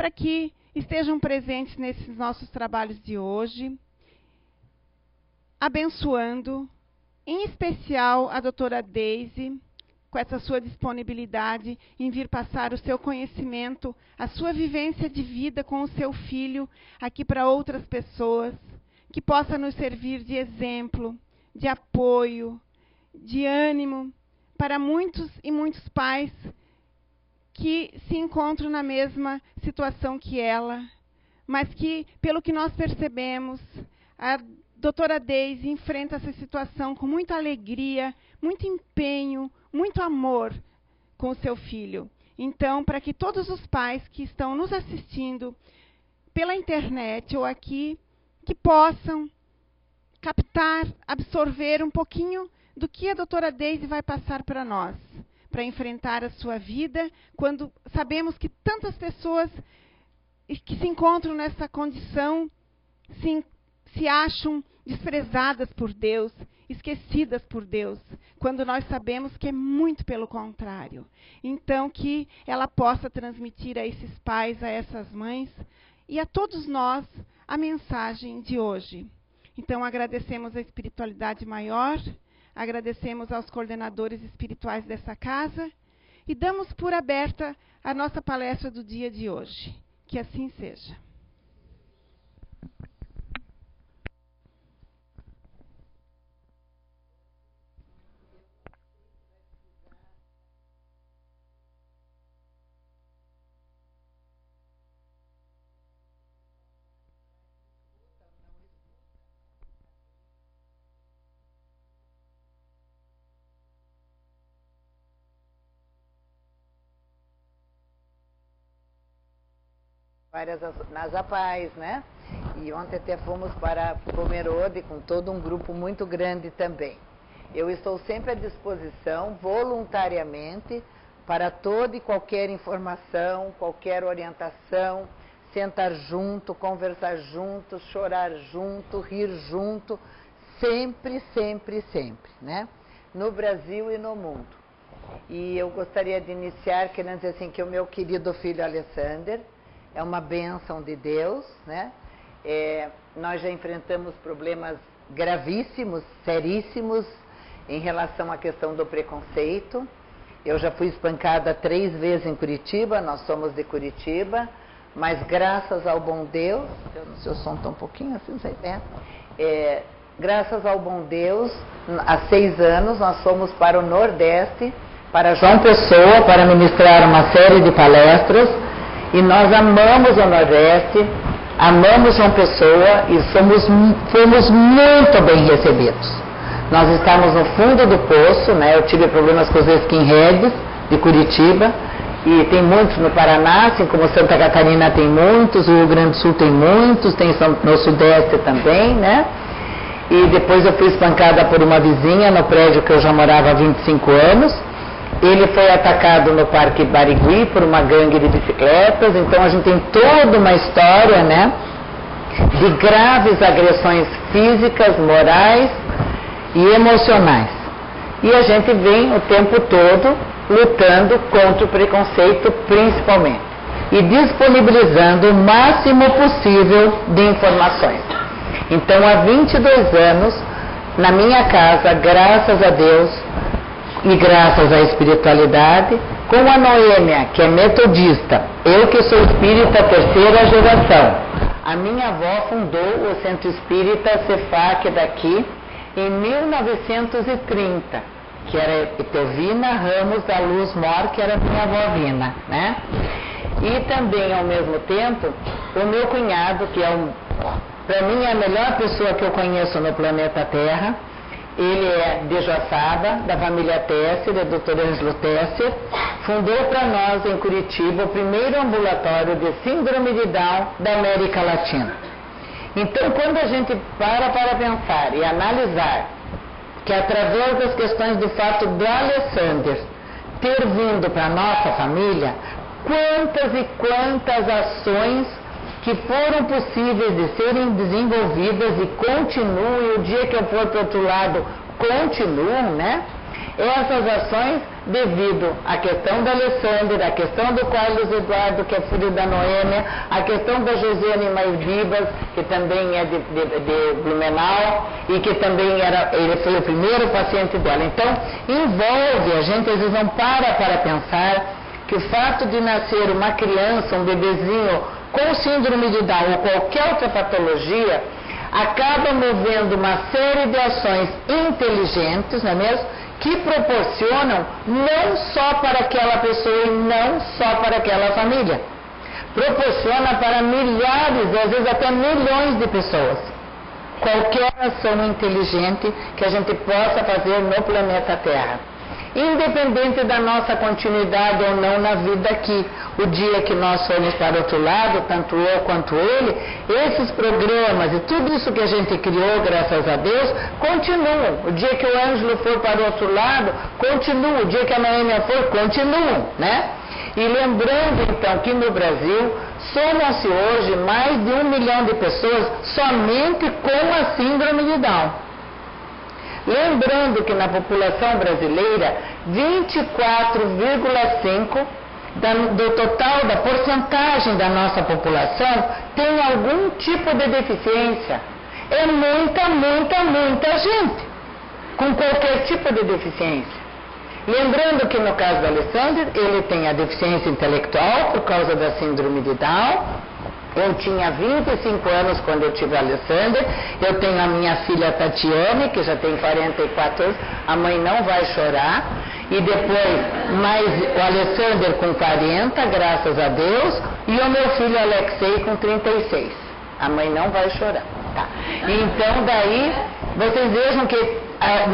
para que estejam presentes nesses nossos trabalhos de hoje, abençoando, em especial a doutora Deise, com essa sua disponibilidade em vir passar o seu conhecimento, a sua vivência de vida com o seu filho aqui para outras pessoas, que possa nos servir de exemplo, de apoio, de ânimo para muitos e muitos pais que se encontram na mesma situação que ela, mas que, pelo que nós percebemos, a doutora Deise enfrenta essa situação com muita alegria, muito empenho, muito amor com o seu filho. Então, para que todos os pais que estão nos assistindo pela internet ou aqui, que possam captar, absorver um pouquinho do que a doutora Deise vai passar para nós, para enfrentar a sua vida, quando sabemos que tantas pessoas que se encontram nessa condição se acham desprezadas por Deus, esquecidas por Deus, quando nós sabemos que é muito pelo contrário. Então, que ela possa transmitir a esses pais, a essas mães e a todos nós a mensagem de hoje. Então, agradecemos a espiritualidade maior, agradecemos aos coordenadores espirituais dessa casa e damos por aberta a nossa palestra do dia de hoje. Que assim seja. Nas APAES, né? E ontem até fomos para Pomerode com todo um grupo muito grande também. Eu estou sempre à disposição, voluntariamente, para toda e qualquer informação, qualquer orientação, sentar junto, conversar junto, chorar junto, rir junto, sempre, sempre, sempre, né? No Brasil e no mundo. E eu gostaria de iniciar querendo dizer assim que o meu querido filho Alessander é uma bênção de Deus, né? Nós já enfrentamos problemas gravíssimos, seríssimos, em relação à questão do preconceito. Eu já fui espancada 3 vezes em Curitiba, nós somos de Curitiba, mas graças ao bom Deus, eu não sei, o som está um pouquinho assim, não sei, graças ao bom Deus, há 6 anos nós fomos para o Nordeste, para João Pessoa, para ministrar uma série de palestras. E nós amamos o Nordeste, amamos João Pessoa e fomos muito bem recebidos. Nós estamos no fundo do poço, né? Eu tive problemas com os skinheads de Curitiba, e tem muitos no Paraná, assim como Santa Catarina tem muitos, o Rio Grande do Sul tem muitos, tem no Sudeste também, né? E depois eu fui espancada por uma vizinha no prédio que eu já morava há 25 anos. Ele foi atacado no Parque Barigui por uma gangue de bicicletas, então a gente tem toda uma história, né, de graves agressões físicas, morais e emocionais. E a gente vem o tempo todo lutando contra o preconceito principalmente e disponibilizando o máximo possível de informações. Então há 22 anos, na minha casa, graças a Deus, e graças à espiritualidade, com a Noêmia, que é metodista, eu que sou espírita 3ª geração. A minha avó fundou o Centro Espírita Cefac daqui em 1930, que era Etelvina Ramos da Luz Mor, que era minha avó Vina, né? E também, ao mesmo tempo, o meu cunhado, que para mim é a melhor pessoa que eu conheço no planeta Terra. Ele é de Joaçaba, da família Tesser, é Dr. Ângelo Tesser, fundou para nós em Curitiba o primeiro ambulatório de síndrome de Down da América Latina. Então, quando a gente para pensar e analisar que através das questões do fato do Alessander ter vindo para a nossa família, quantas e quantas ações que foram possíveis de serem desenvolvidas e continuam, e o dia que eu for para o outro lado, continuam, né? Essas ações devido à questão da Alessandra, a questão do Carlos Eduardo, que é filho da Noêmia, a questão da Josiane Maivibas, que também é de Blumenau, e que também ele foi o primeiro paciente dela. Então, envolve, a gente às vezes não para pensar que o fato de nascer uma criança, um bebezinho com síndrome de Down ou qualquer outra patologia, acaba movendo uma série de ações inteligentes, não é mesmo? Que proporcionam não só para aquela pessoa e não só para aquela família. Proporciona para milhares, às vezes até milhões de pessoas. Qualquer ação inteligente que a gente possa fazer no planeta Terra. Independente da nossa continuidade ou não na vida aqui. O dia que nós formos para o outro lado, tanto eu quanto ele, esses programas e tudo isso que a gente criou, graças a Deus, continuam. O dia que o Ângelo for para o outro lado, continua. O dia que a Noêmia for, continuam, né? E lembrando, então, que no Brasil, somam-se hoje mais de 1 milhão de pessoas somente com a síndrome de Down. Lembrando que na população brasileira, 24,5% do total da porcentagem da nossa população tem algum tipo de deficiência. É muita gente com qualquer tipo de deficiência. Lembrando que no caso do Alessandro, ele tem a deficiência intelectual por causa da síndrome de Down. Eu tinha 25 anos quando eu tive a Alessandra. Eu tenho a minha filha Tatiane, que já tem 44 anos. A mãe não vai chorar. E depois, mais o Alessandro com 40, graças a Deus. E o meu filho Alexei com 36. A mãe não vai chorar. Tá? Então, daí, vocês vejam que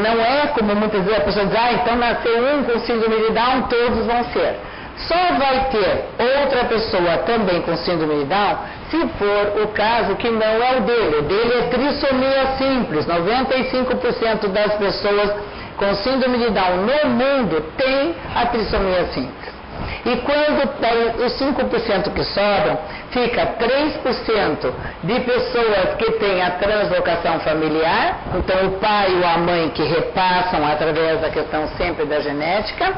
não é como muitas vezes a pessoa diz, então nasceu um com síndrome de Down, todos vão ser. Só vai ter outra pessoa também com síndrome de Down se for o caso que não é o dele. O dele é trissomia simples. 95% das pessoas com síndrome de Down no mundo tem a trissomia simples. E quando tem os 5% que sobram, fica 3% de pessoas que têm a translocação familiar, então o pai ou a mãe que repassam através da questão sempre da genética,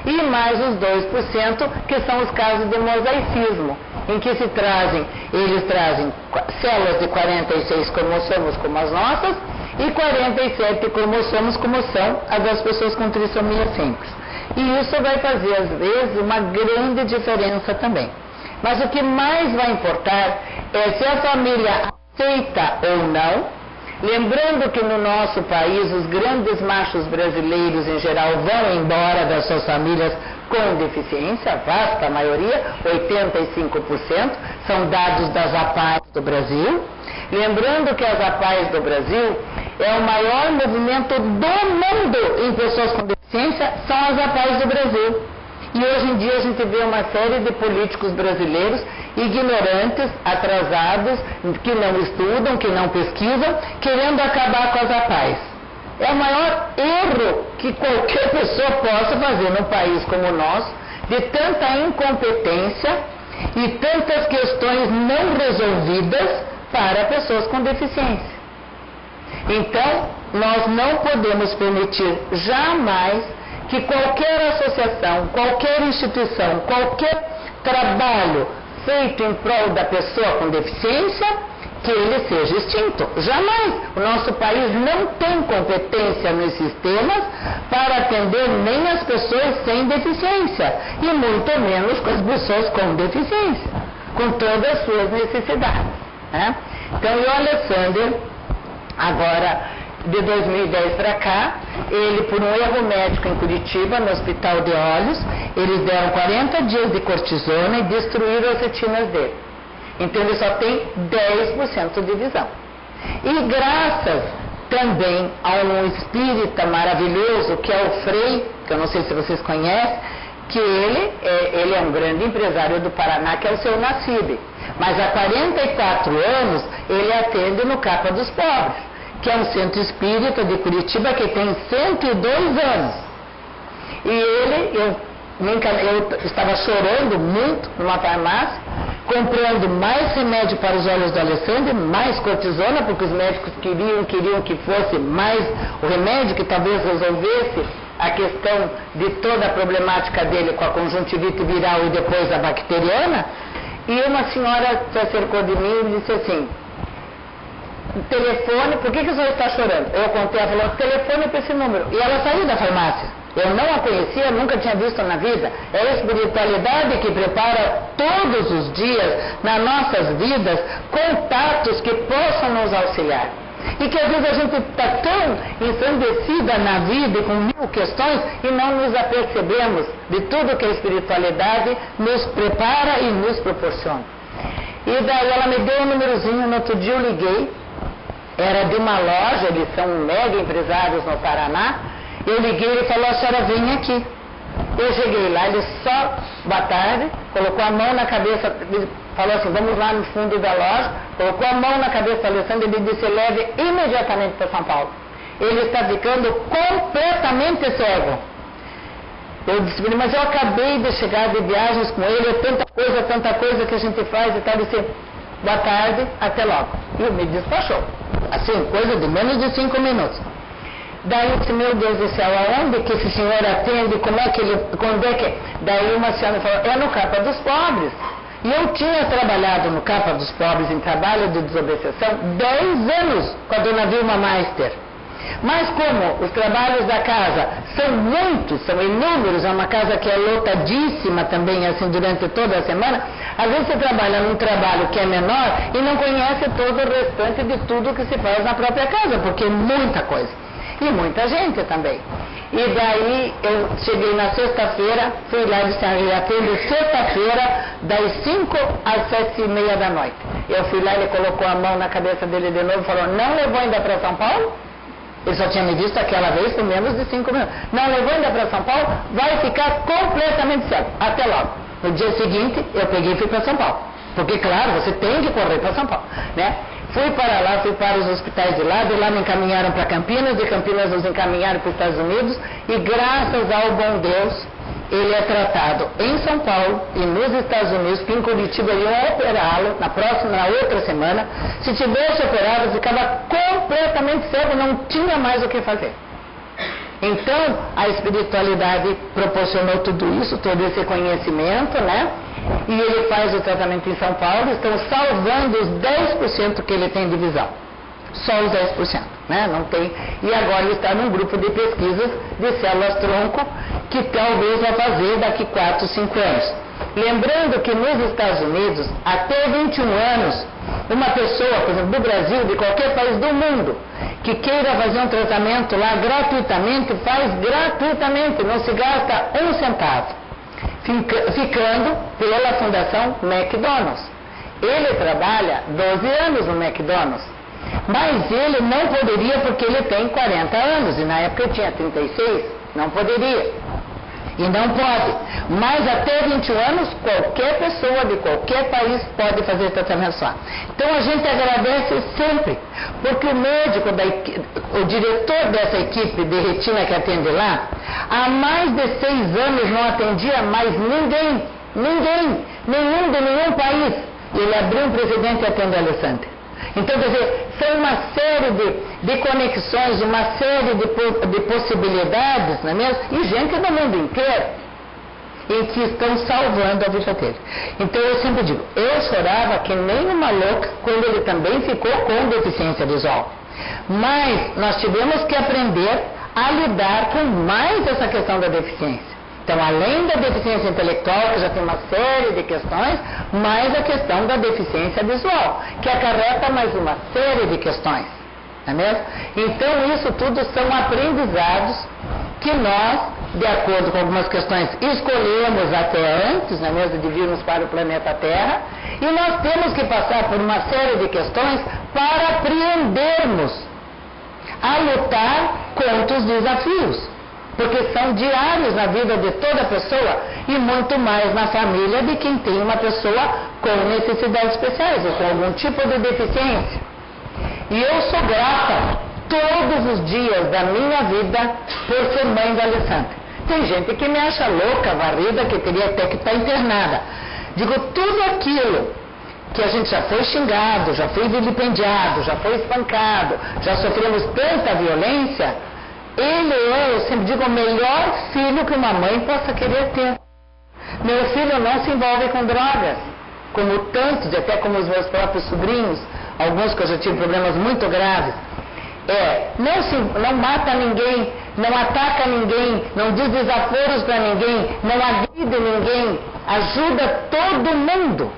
e mais os 2% que são os casos de mosaicismo, em que eles trazem células de 46 cromossomos como as nossas e 47 cromossomos como são as das pessoas com trissomia simples. E isso vai fazer, às vezes, uma grande diferença também. Mas o que mais vai importar é se a família aceita ou não. Lembrando que no nosso país, os grandes machos brasileiros, em geral, vão embora das suas famílias com deficiência, a vasta maioria, 85%, são dados das APAES do Brasil. Lembrando que as APAES do Brasil é o maior movimento do mundo em pessoas com deficiência, são as APAES do Brasil. E hoje em dia a gente vê uma série de políticos brasileiros ignorantes, atrasados, que não estudam, que não pesquisam, querendo acabar com as APAES. É o maior erro que qualquer pessoa possa fazer num país como o nosso, de tanta incompetência e tantas questões não resolvidas para pessoas com deficiência. Então, nós não podemos permitir jamais que qualquer associação, qualquer instituição, qualquer trabalho feito em prol da pessoa com deficiência, que ele seja extinto. Jamais. O nosso país não tem competência nos sistemas para atender nem as pessoas sem deficiência, e muito menos com as pessoas com deficiência, com todas as suas necessidades. Né? Então, o Alessandro, agora, de 2010 para cá, ele, por um erro médico em Curitiba, no Hospital de Olhos, eles deram 40 dias de cortisona e destruíram as retinas dele. Então ele só tem 10% de visão. E graças também a um espírita maravilhoso, que é o Frei, que eu não sei se vocês conhecem, que ele é um grande empresário do Paraná, que é o seu Nassib. Mas há 44 anos ele atende no Capa dos Pobres, que é um centro espírita de Curitiba que tem 102 anos. E eu estava chorando muito numa farmácia, comprando mais remédio para os olhos do Alessandro, mais cortisona, porque os médicos queriam que fosse mais o remédio, que talvez resolvesse a questão de toda a problemática dele com a conjuntivite viral e depois a bacteriana, e uma senhora se acercou de mim e disse assim, telefone, por que a senhora está chorando? Eu contei, ela falou, telefone para esse número. E ela saiu da farmácia. Eu não a conhecia, nunca tinha visto na vida. É a espiritualidade que prepara todos os dias, nas nossas vidas, contatos que possam nos auxiliar. E que às vezes a gente está tão ensandecida na vida e com mil questões e não nos apercebemos de tudo que a espiritualidade nos prepara e nos proporciona. E daí ela me deu um númerozinho, no outro dia eu liguei, era de uma loja, eles são mega empresários no Paraná. Eu liguei e ele falou, a senhora vem aqui. Eu cheguei lá, ele só, boa tarde, colocou a mão na cabeça, falou assim, vamos lá no fundo da loja, colocou a mão na cabeça da Alessandra e ele disse, leve imediatamente para São Paulo. Ele está ficando completamente cego. Eu disse, mas eu acabei de chegar de viagens com ele, tanta coisa que a gente faz e tal, e disse, boa tarde, até logo. E me despachou. Assim, coisa de menos de 5 minutos. Daí eu disse, meu Deus do céu, aonde que esse senhor atende, como é que ele, quando é que... Daí uma senhora falou, é no Capa dos Pobres. E eu tinha trabalhado no Capa dos Pobres, em trabalho de desobsessão, 10 anos com a dona Vilma Meister. Mas como os trabalhos da casa são muitos, são inúmeros, é uma casa que é lotadíssima também, assim, durante toda a semana, às vezes você trabalha num trabalho que é menor e não conhece todo o restante de tudo que se faz na própria casa, porque é muita coisa. E muita gente também. E daí eu cheguei na sexta-feira, fui lá de São José, atendo sexta-feira, das 5 às 7h30 da noite. Eu fui lá, ele colocou a mão na cabeça dele de novo e falou, não levou ainda para São Paulo? Ele só tinha me visto aquela vez por menos de 5 minutos. Não levou ainda para São Paulo? Vai ficar completamente cego. Até logo. No dia seguinte, eu peguei e fui para São Paulo. Porque, claro, você tem que correr para São Paulo, né? Fui para lá, fui para os hospitais de lá me encaminharam para Campinas, de Campinas nos encaminharam para os Estados Unidos, e graças ao bom Deus, ele é tratado em São Paulo e nos Estados Unidos, que em Curitiba iam operá-lo na outra semana. Se tivesse operado, ficava completamente cego, não tinha mais o que fazer. Então, a espiritualidade proporcionou tudo isso, todo esse conhecimento, né? E ele faz o tratamento em São Paulo, estão salvando os 10% que ele tem de visão. Só os 10%, né? Não tem. E agora ele está num grupo de pesquisas de células-tronco que talvez vai fazer daqui 4, 5 anos. Lembrando que nos Estados Unidos, até 21 anos, uma pessoa, por exemplo, do Brasil, de qualquer país do mundo, que queira fazer um tratamento lá gratuitamente, faz gratuitamente, não se gasta um centavo. Ficando pela Fundação McDonald's. Ele trabalha 12 anos no McDonald's, mas ele não poderia porque ele tem 40 anos, e na época eu tinha 36, não poderia. E não pode. Mas até 21 anos, qualquer pessoa de qualquer país pode fazer tratamento só. Então a gente agradece sempre, porque o médico, o diretor dessa equipe de retina que atende lá, há mais de 6 anos não atendia mais ninguém, nenhum de nenhum país. Ele abriu um presidente e atende a Alessandra. Então, quer dizer, são uma série de conexões, uma série de possibilidades, não é mesmo? E gente do mundo inteiro, em que estão salvando a vida dele. Então, eu sempre digo, eu chorava que nem uma louca quando ele também ficou com deficiência visual. Mas nós tivemos que aprender a lidar com mais essa questão da deficiência. Então, além da deficiência intelectual, que já tem uma série de questões, mais a questão da deficiência visual, que acarreta mais uma série de questões, não é mesmo? Então, isso tudo são aprendizados que nós, de acordo com algumas questões, escolhemos até antes, não é mesmo, de virmos para o planeta Terra, e nós temos que passar por uma série de questões para aprendermos a lutar contra os desafios. Porque são diários na vida de toda pessoa e muito mais na família de quem tem uma pessoa com necessidades especiais ou com algum tipo de deficiência. E eu sou grata todos os dias da minha vida por ser mãe da Alessandra. Tem gente que me acha louca, varrida, que teria até que estar internada. Digo, tudo aquilo que a gente já foi xingado, já foi vilipendiado, já foi espancado, já sofremos tanta violência, Ele é, eu sempre digo, o melhor filho que uma mãe possa querer ter. Meu filho não se envolve com drogas, como tantos, até como os meus próprios sobrinhos, alguns que eu já tive problemas muito graves. Não mata ninguém, não ataca ninguém, não diz desaforos para ninguém, não agride ninguém, ajuda todo mundo.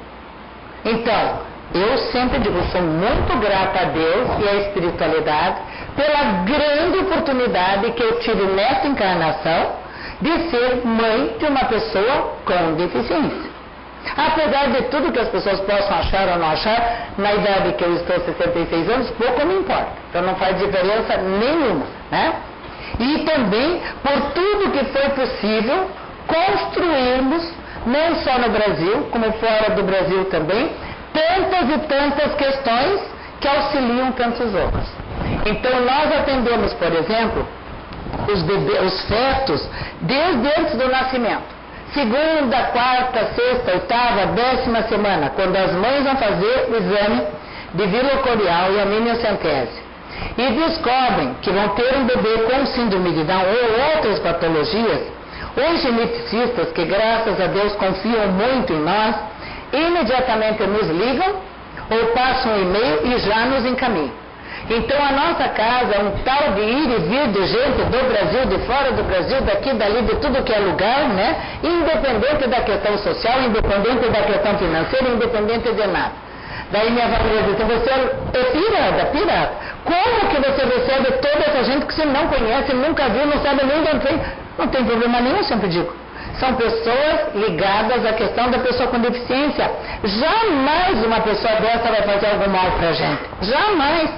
Então, eu sempre digo, sou muito grata a Deus e à espiritualidade pela grande oportunidade que eu tive nessa encarnação de ser mãe de uma pessoa com deficiência. Apesar de tudo que as pessoas possam achar ou não achar, na idade que eu estou, 66 anos, pouco me importa. Então não faz diferença nenhuma, né? E também por tudo que foi possível construirmos, não só no Brasil, como fora do Brasil também, tantas e tantas questões que auxiliam tantos outros. Então nós atendemos, por exemplo, os fetos desde antes do nascimento. Segunda, quarta, sexta, oitava, 10ª semana, quando as mães vão fazer o exame de vilocorial e amniocentese e descobrem que vão ter um bebê com síndrome de Down ou outras patologias, os geneticistas, que graças a Deus confiam muito em nós, imediatamente nos ligam ou passam um e-mail e já nos encaminham. Então a nossa casa é um tal de ir e vir de gente do Brasil, de fora do Brasil, daqui, dali, de tudo que é lugar, né? Independente da questão social, independente da questão financeira, independente de nada. Daí minha família diz, você é pirata. Como que você recebe toda essa gente que você não conhece, nunca viu, não sabe nem de onde vem? Não tem problema nenhum, eu sempre digo. São pessoas ligadas à questão da pessoa com deficiência. Jamais uma pessoa dessa vai fazer algum mal pra gente. Jamais.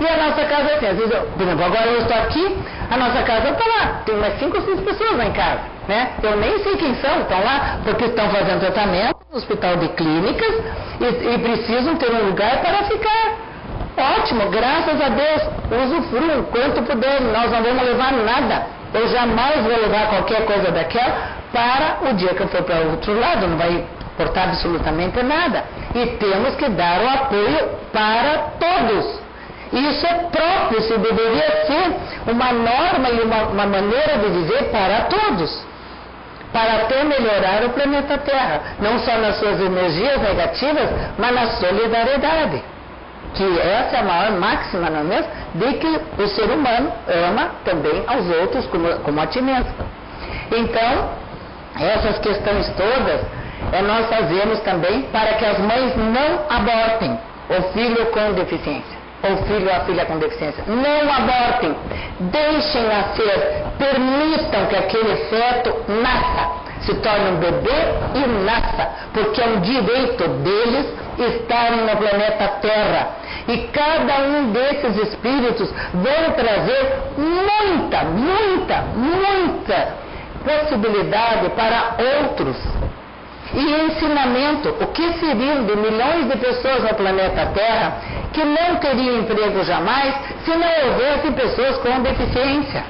E a nossa casa é assim, às vezes, por exemplo, agora eu estou aqui, a nossa casa está lá, tem umas 5 ou 6 pessoas lá em casa, né? Eu nem sei quem são, estão lá porque estão fazendo tratamento no hospital de clínicas e precisam ter um lugar para ficar. Ótimo, graças a Deus, usufruam quanto puderem, nós não vamos levar nada. Eu jamais vou levar qualquer coisa daquela para o dia que eu for para o outro lado, não vai importar absolutamente nada. E temos que dar o apoio para todos. Isso é próprio, isso deveria ser uma norma e uma maneira de viver para todos, para até melhorar o planeta Terra, não só nas suas energias negativas, mas na solidariedade, que essa é a maior máxima, não é mesmo? De que o ser humano ama também aos outros como a ti mesmo. Então, essas questões todas, nós fazemos também para que as mães não abortem o filho com deficiência. Ou filho ou a filha com deficiência. Não abortem, deixem nascer, permitam que aquele feto nasça, se torne um bebê e nasça, porque é um direito deles estarem no planeta Terra. E cada um desses espíritos vão trazer muita possibilidade para outros. E ensinamento, o que seriam de milhões de pessoas no planeta Terra que não teriam emprego jamais se não houvesse pessoas com deficiência.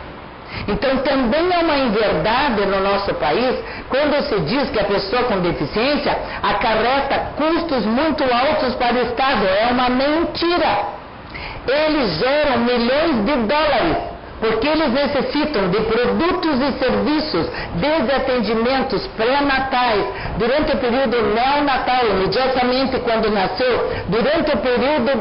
Então também é uma inverdade no nosso país quando se diz que a pessoa com deficiência acarreta custos muito altos para o Estado. É uma mentira. Eles geram milhões de dólares. Porque eles necessitam de produtos e serviços, desde atendimentos pré-natais, durante o período neonatal, imediatamente quando nasceu, durante o período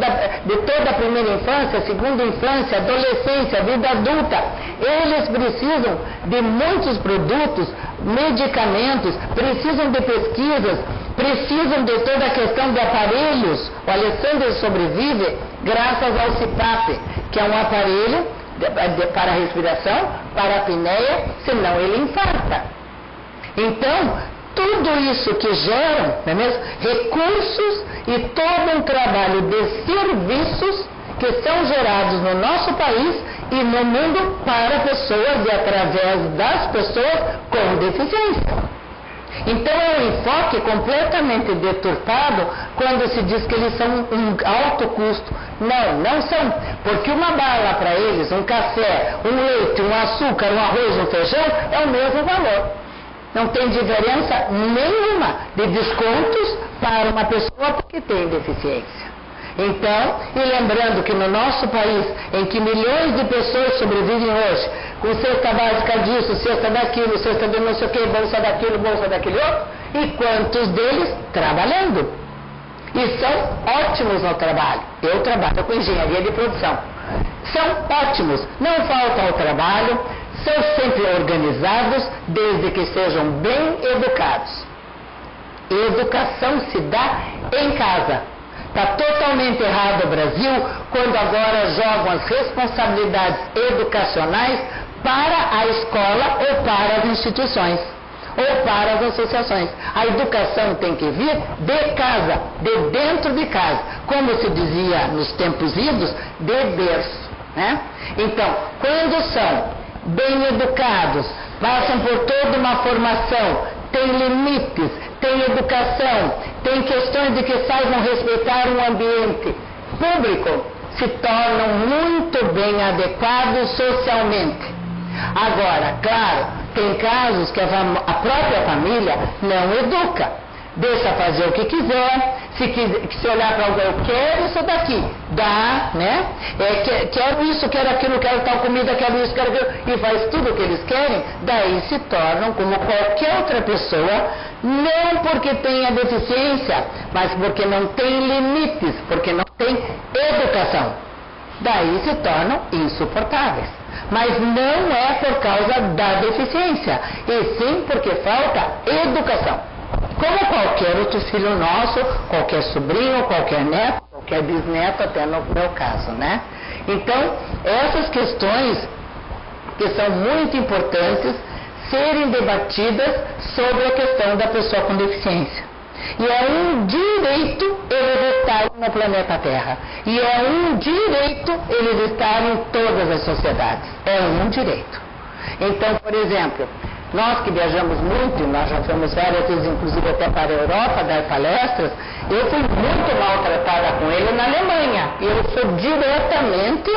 de toda a primeira infância, segunda infância, adolescência, vida adulta. Eles precisam de muitos produtos, medicamentos, precisam de pesquisas, precisam de toda a questão de aparelhos. O Alessandro sobrevive graças ao CPAP, que é um aparelho para a respiração, para a apneia, senão ele infarta. Então, tudo isso que geram, não é mesmo? Recursos e todo um trabalho de serviços que são gerados no nosso país e no mundo para pessoas e através das pessoas com deficiência. Então é um enfoque completamente deturpado quando se diz que eles são um alto custo. Não são, porque uma bala para eles, um café, um leite, um açúcar, um arroz, um feijão, é o mesmo valor. Não tem diferença nenhuma de descontos para uma pessoa que tem deficiência. Então, e lembrando que no nosso país, em que milhões de pessoas sobrevivem hoje, com cesta básica disso, cesta daquilo, cesta de não sei o que, bolsa daquele outro, e quantos deles trabalhando? E são ótimos no trabalho. Eu trabalho com engenharia de produção. São ótimos, não faltam ao trabalho, são sempre organizados, desde que sejam bem educados. Educação se dá em casa. Está totalmente errado o Brasil quando agora jogam as responsabilidades educacionais para a escola ou para as instituições, ou para as associações. A educação tem que vir de casa, de dentro de casa, como se dizia nos tempos idos, de berço, né? Então, quando são bem educados, passam por toda uma formação, tem limites, tem educação, tem questões de que saibam respeitar um ambiente público, se tornam muito bem adequados socialmente. Agora, claro, tem casos que a própria família não educa, deixa fazer o que quiser, se olhar para alguém, eu quero isso daqui, dá, né? Quero isso, quero aquilo, quero tal comida, quero isso, quero aquilo, e faz tudo o que eles querem, daí se tornam como qualquer outra pessoa, não porque tenha deficiência, mas porque não tem limites, porque não tem educação. Daí se tornam insuportáveis. Mas não é por causa da deficiência, e sim porque falta educação. Como qualquer outro filho nosso, qualquer sobrinho, qualquer neto, qualquer bisneto, até no meu caso, né? Então, essas questões que são muito importantes serem debatidas sobre a questão da pessoa com deficiência. E é um direito eles estarem no planeta Terra. E é um direito eles estarem em todas as sociedades. É um direito. Então, por exemplo, nós que viajamos muito, nós já fomos várias vezes, inclusive até para a Europa, dar palestras, eu fui muito maltratada com ele na Alemanha. E eu sou diretamente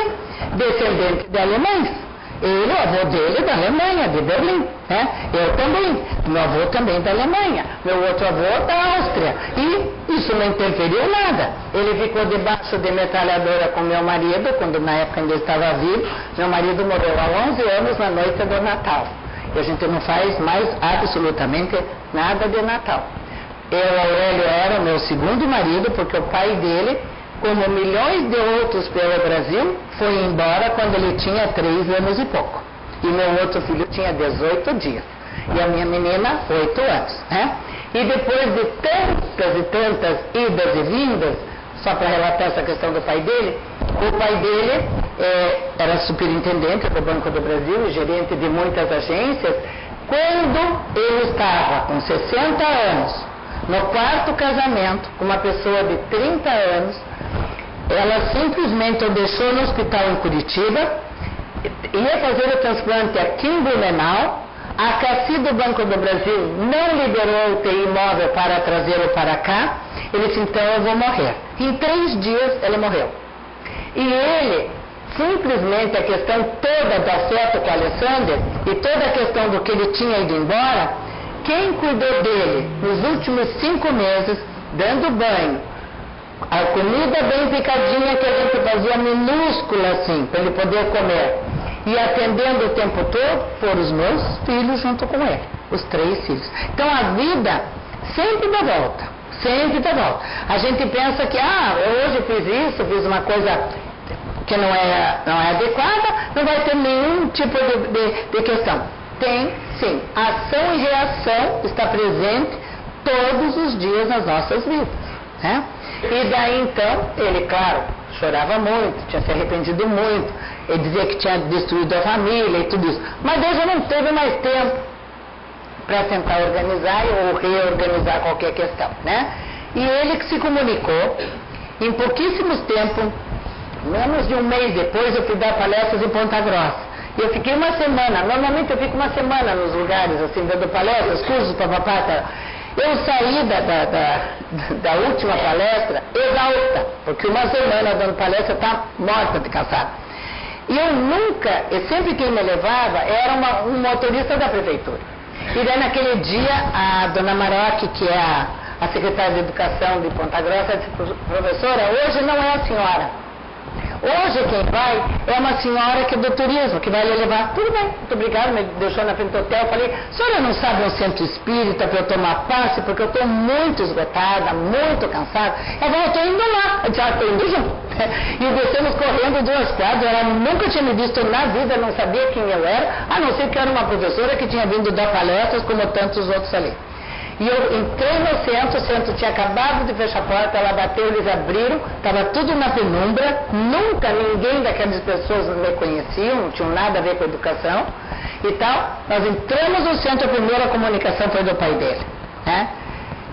descendente de alemães. Ele, o avô dele, da Alemanha, de Berlim, né? Eu também, meu avô também da Alemanha, meu outro avô da Áustria, e isso não interferiu nada. Ele ficou debaixo de metralhadora com meu marido, quando na época ainda estava vivo. Meu marido morreu há 11 anos na noite do Natal, e a gente não faz mais absolutamente nada de Natal. Aurélio era o meu segundo marido, porque o pai dele, como milhões de outros pelo Brasil, foi embora quando ele tinha 3 anos e pouco. E meu outro filho tinha 18 dias. E a minha menina, 8 anos. Né? E depois de tantas e tantas idas e vindas, só para relatar essa questão do pai dele, o pai dele era superintendente do Banco do Brasil e gerente de muitas agências. Quando ele estava com 60 anos, no 4º casamento, com uma pessoa de 30 anos, ela simplesmente o deixou no hospital em Curitiba, ia fazer o transplante aqui em Blumenau. A CACI do Banco do Brasil não liberou o UTI móvel para trazê-lo para cá. Ele disse, então eu vou morrer. Em 3 dias ele morreu. E ele, simplesmente a questão toda do afeto com o Alexander e toda a questão do que ele tinha ido embora, quem cuidou dele nos últimos 5 meses, dando banho, a comida bem picadinha que a gente fazia minúscula assim, para ele poder comer, e atendendo o tempo todo, foram os meus filhos junto com ele, os 3 filhos. Então a vida sempre dá volta, sempre dá volta. A gente pensa que, eu hoje fiz isso, fiz uma coisa que não é adequada, não vai ter nenhum tipo de questão. Tem, sim. Ação e reação está presente todos os dias nas nossas vidas, né? E daí então, ele, claro, chorava muito, tinha se arrependido muito, ele dizia que tinha destruído a família e tudo isso. Mas Deus já não teve mais tempo para tentar organizar ou reorganizar qualquer questão, né? E ele que se comunicou, em pouquíssimos tempos, menos de um mês depois, eu fui dar palestras em Ponta Grossa. E eu fiquei uma semana, normalmente eu fico uma semana nos lugares, assim, dando palestras, cursos, papapá. Eu saí da última palestra exausta, porque uma semana dando palestra, eu estava morta de cansada. E eu sempre quem me levava era um motorista da prefeitura. E daí naquele dia, a dona Maroc, que é a secretária de Educação de Ponta Grossa disse, professora, hoje não é a senhora. Hoje quem vai é uma senhora que é do turismo, que vai lhe levar. Tudo bem, muito obrigada, me deixou na frente do hotel. Falei, a senhora não sabe um centro espírita para eu tomar passe, porque eu estou muito esgotada, muito cansada. Ela falou, eu estou indo lá. Eu disse, estou indo junto. E descemos correndo de uma escada. Ela nunca tinha me visto na vida, não sabia quem eu era, a não ser que era uma professora que tinha vindo dar palestras, como tantos outros ali. E eu entrei no centro tinha acabado de fechar a porta, ela bateu, eles abriram, estava tudo na penumbra, nunca ninguém daquelas pessoas me conheciam, não tinham nada a ver com a educação e tal. Nós entramos no centro, a primeira comunicação foi do pai dele, né?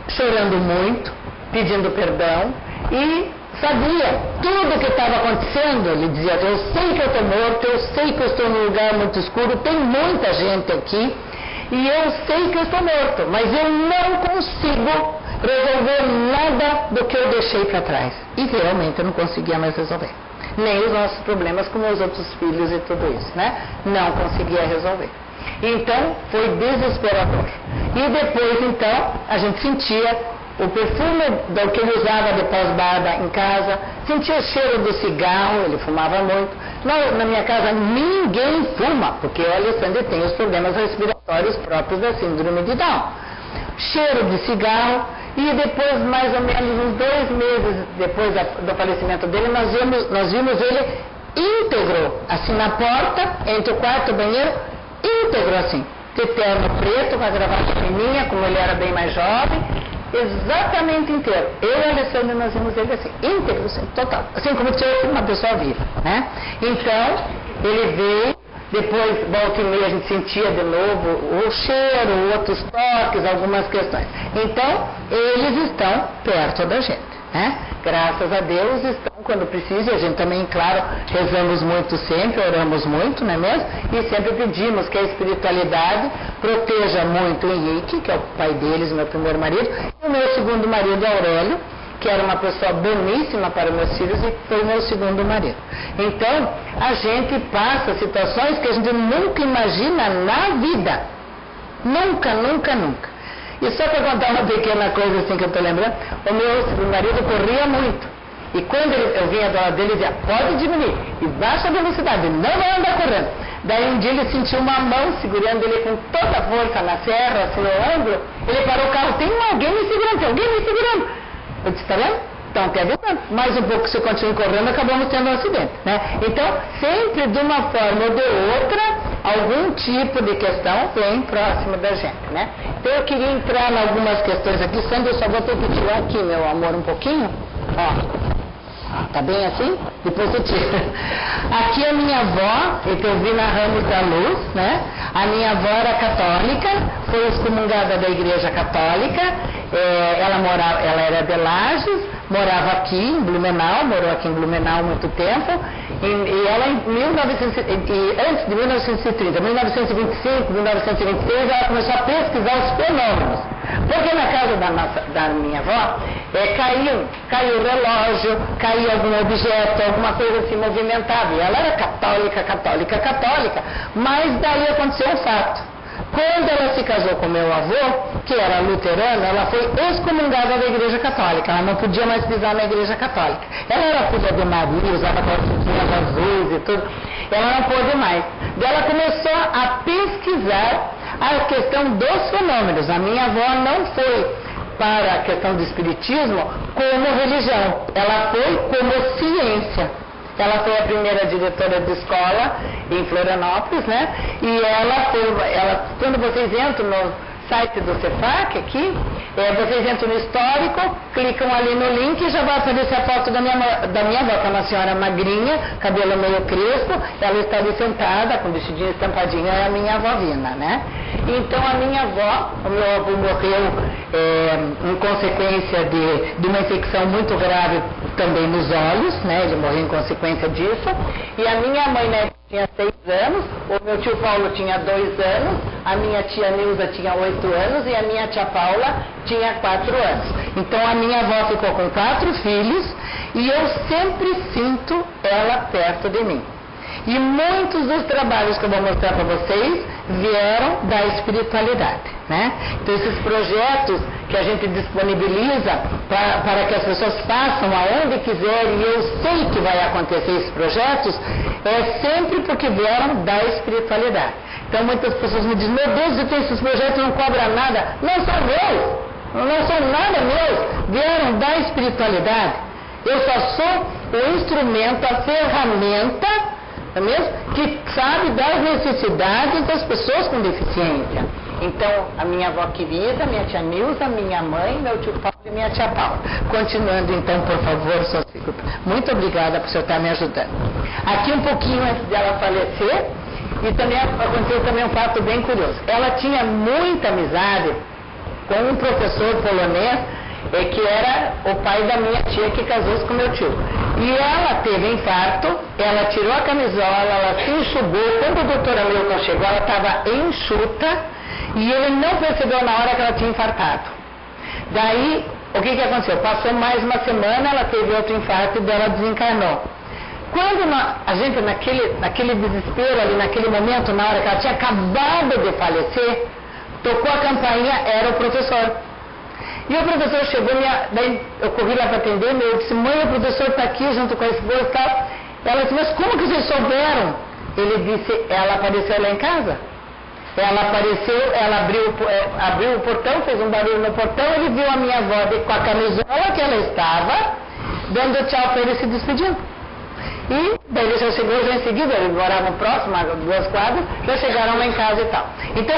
Chorando muito, pedindo perdão e sabia tudo o que estava acontecendo. Ele dizia, eu sei que eu estou morto, eu sei que eu estou num lugar muito escuro, tem muita gente aqui, e eu sei que eu estou morto, mas eu não consigo resolver nada do que eu deixei para trás. E realmente eu não conseguia mais resolver. Nem os nossos problemas com meus outros filhos e tudo isso, né? Não conseguia resolver. Então, foi desesperador. E depois, então, a gente sentia o perfume do que ele usava de pós-barba em casa, sentia o cheiro do cigarro, ele fumava muito. Na minha casa ninguém fuma, porque o Alessandro tem os problemas respiratórios próprios da síndrome de Down. Cheiro de cigarro, e depois, mais ou menos uns 2 meses depois do falecimento dele, nós vimos ele íntegro, assim na porta, entre o quarto e o banheiro, íntegro assim, de terno preto, com a gravata fininha, como ele era bem mais jovem, exatamente inteiro. Eu e o Alessandro, nós vimos ele assim, íntegro, assim, total, assim como se fosse uma pessoa viva, né? Então, ele veio, depois, volta e meia, a gente sentia de novo o cheiro, outros toques, algumas questões. Então, eles estão perto da gente, né? Graças a Deus estão quando precisa, e a gente também, claro, rezamos muito sempre, oramos muito, não é mesmo? E sempre pedimos que a espiritualidade proteja muito o Henrique, que é o pai deles, meu primeiro marido, e o meu segundo marido, Aurélio, que era uma pessoa boníssima para meus filhos e foi meu segundo marido. Então, a gente passa situações que a gente nunca imagina na vida. Nunca, nunca, nunca. E só para contar uma pequena coisa assim que eu estou lembrando, o meu segundo marido corria muito. E quando eu vinha do lado dele, ele dizia, pode diminuir, e baixa a velocidade, não vai andar correndo. Daí um dia ele sentiu uma mão segurando ele com toda a força na serra, assim no ombro, ele parou o carro, tem alguém me segurando, tem alguém me segurando. Eu disse, tá vendo? Então, quer dizer, mais um pouco se eu continuo correndo, acabamos tendo um acidente, né? Então, sempre de uma forma ou de outra, algum tipo de questão vem próximo da gente, né? Então, eu queria entrar em algumas questões aqui, Sandra, eu só vou ter que tirar aqui, meu amor, um pouquinho, ó. Tá bem assim? Depois eu tiro. Aqui a minha avó, que eu vi na Ramos da Luz, né? A minha avó era católica, foi excomungada da Igreja Católica, ela era de Lages, morava aqui em Blumenau, morou aqui em Blumenau há muito tempo, e ela antes de 1930, 1925, 1926, ela começou a pesquisar os fenômenos. Porque na casa da minha avó, caiu o relógio, caiu algum objeto, alguma coisa assim movimentada. E ela era católica, mas daí aconteceu um fato. Quando ela se casou com meu avô, que era luterano, ela foi excomungada da Igreja Católica. Ela não podia mais pisar na Igreja Católica. Ela era filha de Maria, usava calcinhas azuis e tudo. Ela não pôde mais. Daí ela começou a pesquisar a questão dos fenômenos. A minha avó não foi para a questão do espiritismo como religião. Ela foi como ciência. Ela foi a primeira diretora de escola em Florianópolis, né? E quando vocês entram no site do CEFAC aqui, vocês entram no histórico, clicam ali no link e já vai aparecer a foto da minha avó, que é uma senhora magrinha, cabelo meio crespo, ela está ali sentada, com o vestidinho estampadinho, é a minha avó Vina, né? Então a minha avó, o meu avô morreu em consequência de uma infecção muito grave também nos olhos, né? Ele morreu em consequência disso, e a minha mãe, né, tinha 6 anos, o meu tio Paulo tinha 2 anos, a minha tia Nilza tinha 8 anos e a minha tia Paula tinha 4 anos. Então a minha avó ficou com 4 filhos e eu sempre sinto ela perto de mim. E muitos dos trabalhos que eu vou mostrar para vocês vieram da espiritualidade, né? Então esses projetos que a gente disponibiliza para que as pessoas façam aonde quiserem, e eu sei que vai acontecer esses projetos, é sempre porque vieram da espiritualidade. Então muitas pessoas me dizem, meu Deus, eu tenho esses projetos, não cobra nada. Não são meus, não são nada meus, vieram da espiritualidade. Eu só sou o instrumento, a ferramenta, não é mesmo? Que sabe das necessidades das pessoas com deficiência. Então, a minha avó querida, minha tia Nilza, minha mãe, meu tio Paulo e minha tia Paula. Continuando, então, por favor, só fico... Muito obrigada por você estar me ajudando. Aqui um pouquinho antes dela falecer, e também aconteceu também um fato bem curioso. Ela tinha muita amizade com um professor polonês, que era o pai da minha tia que casou-se com meu tio. E ela teve infarto, ela tirou a camisola, ela se enxugou. Quando o doutor Hamilton chegou, ela estava enxuta, e ele não percebeu na hora que ela tinha infartado. Daí, o que aconteceu? Passou mais uma semana, ela teve outro infarto e ela desencarnou. Quando a gente, naquele desespero ali, naquele momento, na hora que ela tinha acabado de falecer, tocou a campainha, era o professor. E o professor chegou, daí eu corri lá para atender, eu disse, mãe, o professor está aqui junto com a esposa e tal. Ela disse, mas como que vocês souberam? Ele disse, ela apareceu lá em casa. Ela apareceu, ela abriu o portão, fez um barulho no portão, ele viu a minha avó com a camisola que ela estava, dando tchau para ele se despedindo. E daí ele já chegou já em seguida, eles moravam próximo, a 2 quadras, já chegaram lá em casa e tal. Então,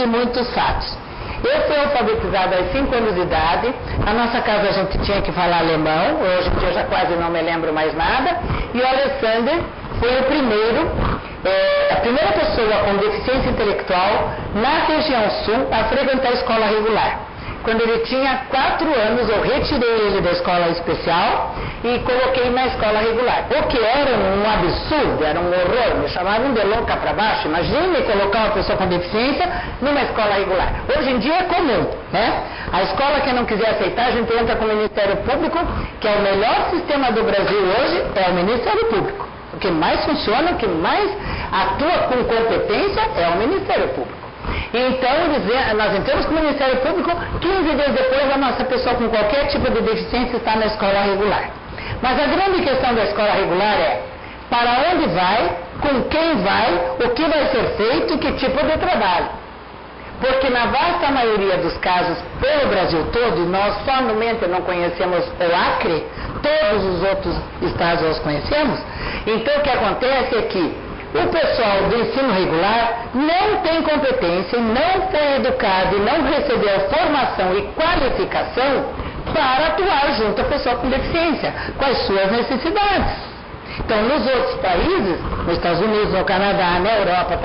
muitos fatos. Eu fui alfabetizada aos 5 anos de idade, na nossa casa a gente tinha que falar alemão, hoje em dia eu já quase não me lembro mais nada, e o Alexander foi a primeira pessoa com deficiência intelectual na região sul a frequentar a escola regular. Quando ele tinha 4 anos, eu retirei ele da escola especial e coloquei na escola regular. O que era um absurdo, era um horror, me chamavam de louca para baixo. Imagine colocar uma pessoa com deficiência numa escola regular. Hoje em dia é comum, né? A escola que não quiser aceitar, a gente entra com o Ministério Público, que é o melhor sistema do Brasil hoje, é o Ministério Público. O que mais funciona, o que mais atua com competência é o Ministério Público. Então, nós entramos com o Ministério Público, 15 dias depois a nossa pessoa com qualquer tipo de deficiência está na escola regular. Mas a grande questão da escola regular é para onde vai, com quem vai, o que vai ser feito e que tipo de trabalho. Porque na vasta maioria dos casos, pelo Brasil todo, nós somente não conhecemos o Acre, todos os outros estados nós conhecemos, então o que acontece é que o pessoal do ensino regular não tem competência, não foi educado e não recebeu formação e qualificação para atuar junto à pessoa com deficiência, com as suas necessidades. Então, nos outros países, nos Estados Unidos, no Canadá, na Europa,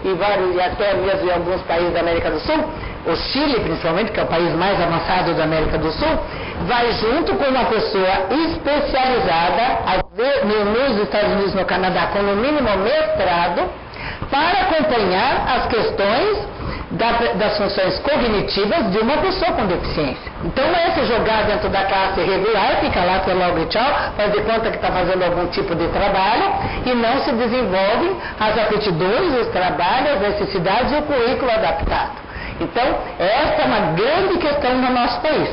e até mesmo em alguns países da América do Sul, o Chile principalmente, que é o país mais avançado da América do Sul, vai junto com uma pessoa especializada, nos Estados Unidos, no Canadá, com no mínimo mestrado, para acompanhar as questões das funções cognitivas de uma pessoa com deficiência. Então não é se jogar dentro da classe regular, fica lá até logo e tchau, faz de conta que está fazendo algum tipo de trabalho e não se desenvolvem as aptidões, os trabalhos, as necessidades e o currículo adaptado. Então, essa é uma grande questão no nosso país.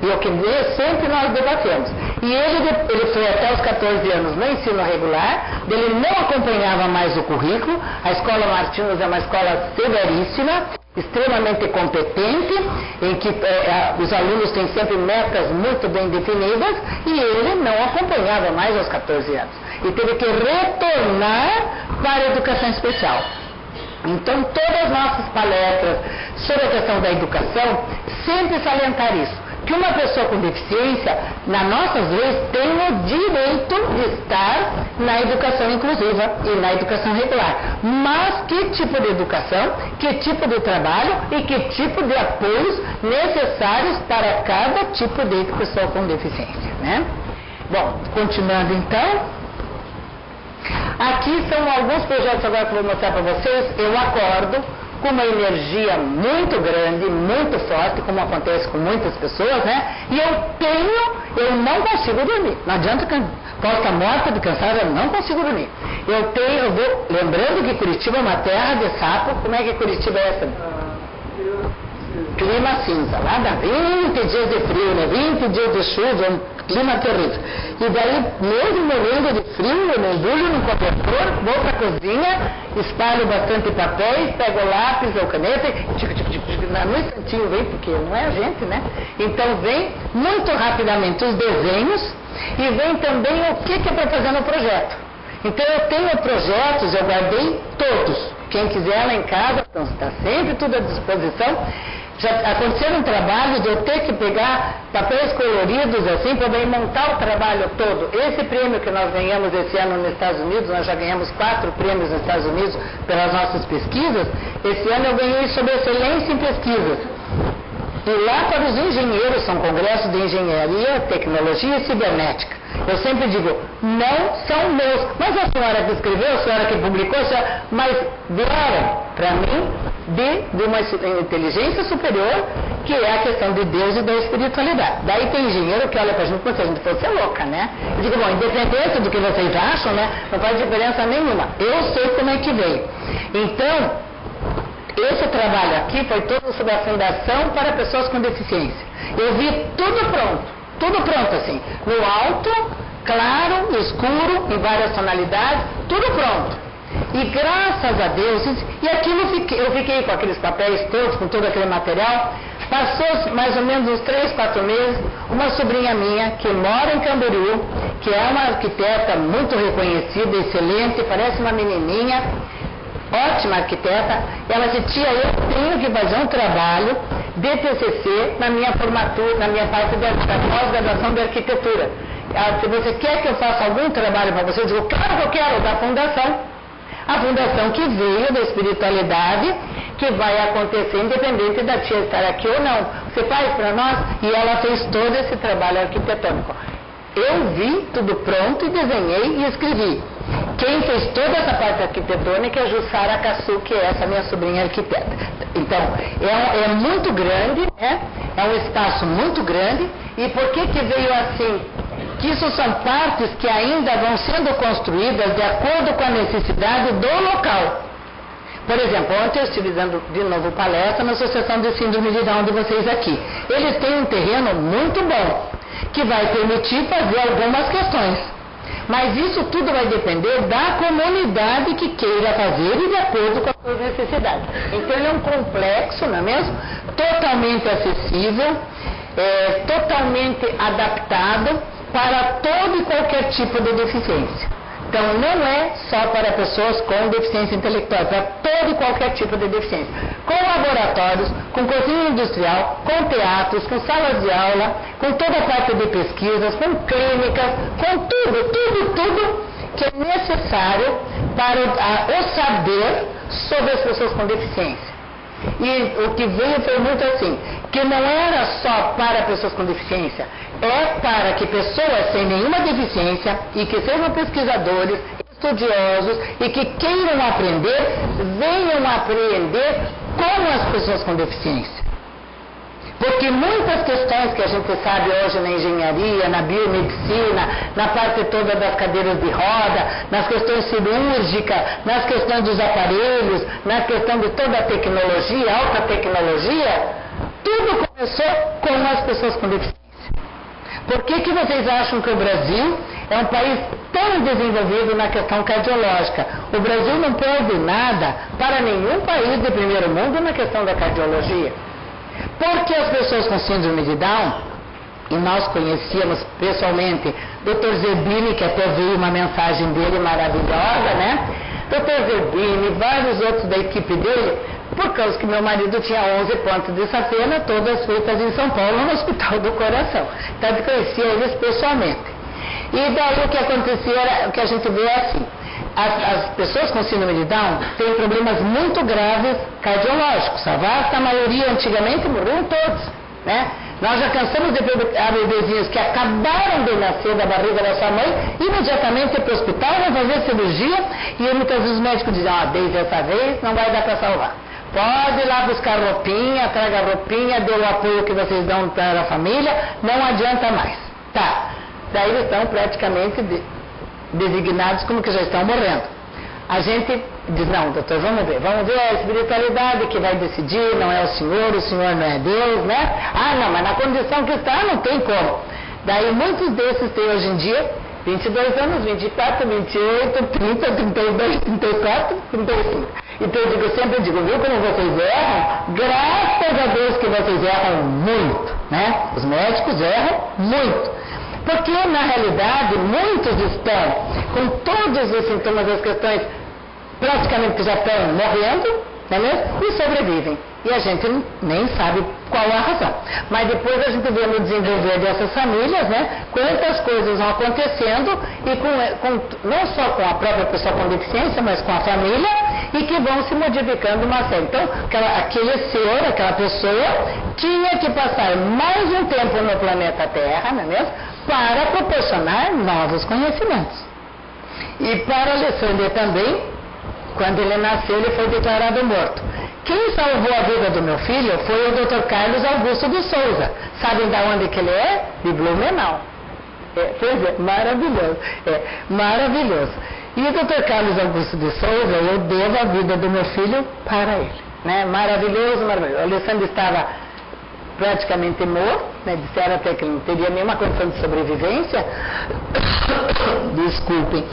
E o que sempre nós debatemos. E ele foi até os 14 anos no ensino regular, ele não acompanhava mais o currículo. A Escola Martinus é uma escola severíssima, extremamente competente, em que os alunos têm sempre metas muito bem definidas, e ele não acompanhava mais aos 14 anos. E teve que retornar para a educação especial. Então, todas as nossas palestras sobre a questão da educação sempre salientar isso. Que uma pessoa com deficiência, nas nossas leis, tem o direito de estar na educação inclusiva e na educação regular. Mas que tipo de educação, que tipo de trabalho e que tipo de apoios necessários para cada tipo de pessoa com deficiência, né? Bom, continuando então. Aqui são alguns projetos agora que eu vou mostrar para vocês. Eu acordo com uma energia muito grande, muito forte, como acontece com muitas pessoas, né? E eu não consigo dormir. Não adianta que posso estar morta de cansada, eu não consigo dormir. Lembrando que Curitiba é uma terra de sapo. Como é que Curitiba é essa? clima cinza. Lá dá 20 dias de frio, né? 20 dias de chuva, um clima terrível. E daí, mesmo morrendo de frio, eu me embrulho no cobertor, vou para a cozinha, espalho bastante papéis, pego o lápis ou caneta, no instantinho vem, porque não é a gente, né? Então vem muito rapidamente os desenhos e vem também o que é para fazer no projeto. Então eu tenho projetos, eu guardei todos. Quem quiser lá em casa, então está sempre tudo à disposição. Já aconteceu um trabalho de eu ter que pegar papéis coloridos assim para daí montar o trabalho todo. Esse prêmio que nós ganhamos esse ano nos Estados Unidos, nós já ganhamos 4 prêmios nos Estados Unidos pelas nossas pesquisas. Esse ano eu ganhei sobre excelência em pesquisas. E lá para os engenheiros, são congressos de engenharia, tecnologia e cibernética. Eu sempre digo, não são meus. Mas a senhora que escreveu, a senhora que publicou, mas vieram para mim de uma inteligência superior, que é a questão de Deus e da espiritualidade. Daí tem engenheiro que olha para a gente como se a gente fosse louca, né? Eu digo, bom, independente do que vocês acham, né? Não faz diferença nenhuma. Eu sei como é que veio. Então, esse trabalho aqui foi todo sobre a Fundação para Pessoas com Deficiência. Eu vi tudo pronto assim, no alto, claro, escuro, em várias tonalidades, tudo pronto. E graças a Deus, e aquilo eu fiquei com aqueles papéis todos, com todo aquele material. Passou mais ou menos uns 3, 4 meses, uma sobrinha minha, que mora em Camboriú, que é uma arquiteta muito reconhecida, excelente, parece uma menininha, ótima arquiteta, ela disse, tia, eu tenho que fazer um trabalho de TCC na minha formatura, na minha parte da pós-graduação de arquitetura. Ela disse, você quer que eu faça algum trabalho para você? Eu digo, claro que eu quero, da fundação. A fundação que veio da espiritualidade, que vai acontecer independente da tia estar aqui ou não. Você faz para nós? E ela fez todo esse trabalho arquitetônico. Eu vi tudo pronto e desenhei e escrevi. Quem fez toda essa parte arquitetônica é a Jussara Cassu, que é essa minha sobrinha arquiteta. Então, é muito grande, né? É um espaço muito grande. E por que veio assim? Que isso são partes que ainda vão sendo construídas de acordo com a necessidade do local. Por exemplo, ontem eu estive dando de novo palestra na Associação de Síndrome de Down de vocês aqui. Eles têm um terreno muito bom, que vai permitir fazer algumas questões. Mas isso tudo vai depender da comunidade que queira fazer e de acordo com as suas necessidades. Então ele é um complexo, não é mesmo? Totalmente acessível, totalmente adaptado para todo e qualquer tipo de deficiência. Então não é só para pessoas com deficiência intelectual, é para todo e qualquer tipo de deficiência. Com laboratórios, com cozinha industrial, com teatros, com salas de aula, com toda a parte de pesquisas, com clínicas, com tudo que é necessário para o saber sobre as pessoas com deficiência. E o que veio foi muito assim, que não era só para pessoas com deficiência, é para que pessoas sem nenhuma deficiência e que sejam pesquisadores, estudiosos e que queiram aprender, venham aprender com as pessoas com deficiência. Porque muitas questões que a gente sabe hoje na engenharia, na biomedicina, na parte toda das cadeiras de roda, nas questões cirúrgicas, nas questões dos aparelhos, na questão de toda a tecnologia, alta tecnologia, tudo começou com as pessoas com deficiência. Por que vocês acham que o Brasil é um país tão desenvolvido na questão cardiológica? O Brasil não perde nada para nenhum país de primeiro mundo na questão da cardiologia. Porque as pessoas com síndrome de Down, e nós conhecíamos pessoalmente Dr. Zerbini, que até veio uma mensagem dele maravilhosa, né? Dr. Zerbini, vários outros da equipe dele, por causa que meu marido tinha 11 pontos de safena, todas feitas em São Paulo, no Hospital do Coração. Então eu conhecia eles pessoalmente. E daí o que acontecia, o que a gente vê é assim, as pessoas com síndrome de Down têm problemas muito graves cardiológicos. A vasta maioria antigamente morriam todos, né? Nós já cansamos de ver bebezinhos que acabaram de nascer da barriga da sua mãe, imediatamente ir para o hospital, vão fazer cirurgia, e muitas vezes os médicos dizem, desde essa vez não vai dar para salvar. Pode ir lá buscar roupinha, traga roupinha, dê o apoio que vocês dão para a família, não adianta mais. Tá, daí eles estão praticamente designados como que já estão morrendo. a gente diz, não, doutor, vamos ver a espiritualidade que vai decidir, não é o senhor não é Deus, né? Ah, não, mas na condição que está, não tem como. Daí muitos desses têm hoje em dia 22 anos, 24, 28, 30, 32, 34, 35. Então eu sempre digo, viu como vocês erram? Graças a Deus que vocês erram muito, né? Os médicos erram muito. Porque na realidade muitos estão com todos os sintomas das questões praticamente já estão morrendo, não é mesmo? E sobrevivem. E a gente nem sabe qual a razão. Mas depois a gente vê no desenvolver dessas famílias, né, quantas coisas vão acontecendo e não só com a própria pessoa com deficiência, mas com a família, e que vão se modificando uma série. Então, aquele ser, aquela pessoa, tinha que passar mais um tempo no planeta Terra, não é mesmo? Para proporcionar novos conhecimentos. E para Alessandra também, quando ele nasceu, ele foi declarado morto. Quem salvou a vida do meu filho foi o Dr. Carlos Augusto de Souza. Sabem de onde que ele é? De Blumenau. Pois é, maravilhoso. Maravilhoso. E o Dr. Carlos Augusto de Souza, eu devo a vida do meu filho para ele. Né? Maravilhoso, maravilhoso. O Alessandro estava praticamente morto, né? Disseram até que ele não teria nenhuma condição de sobrevivência. Desculpem.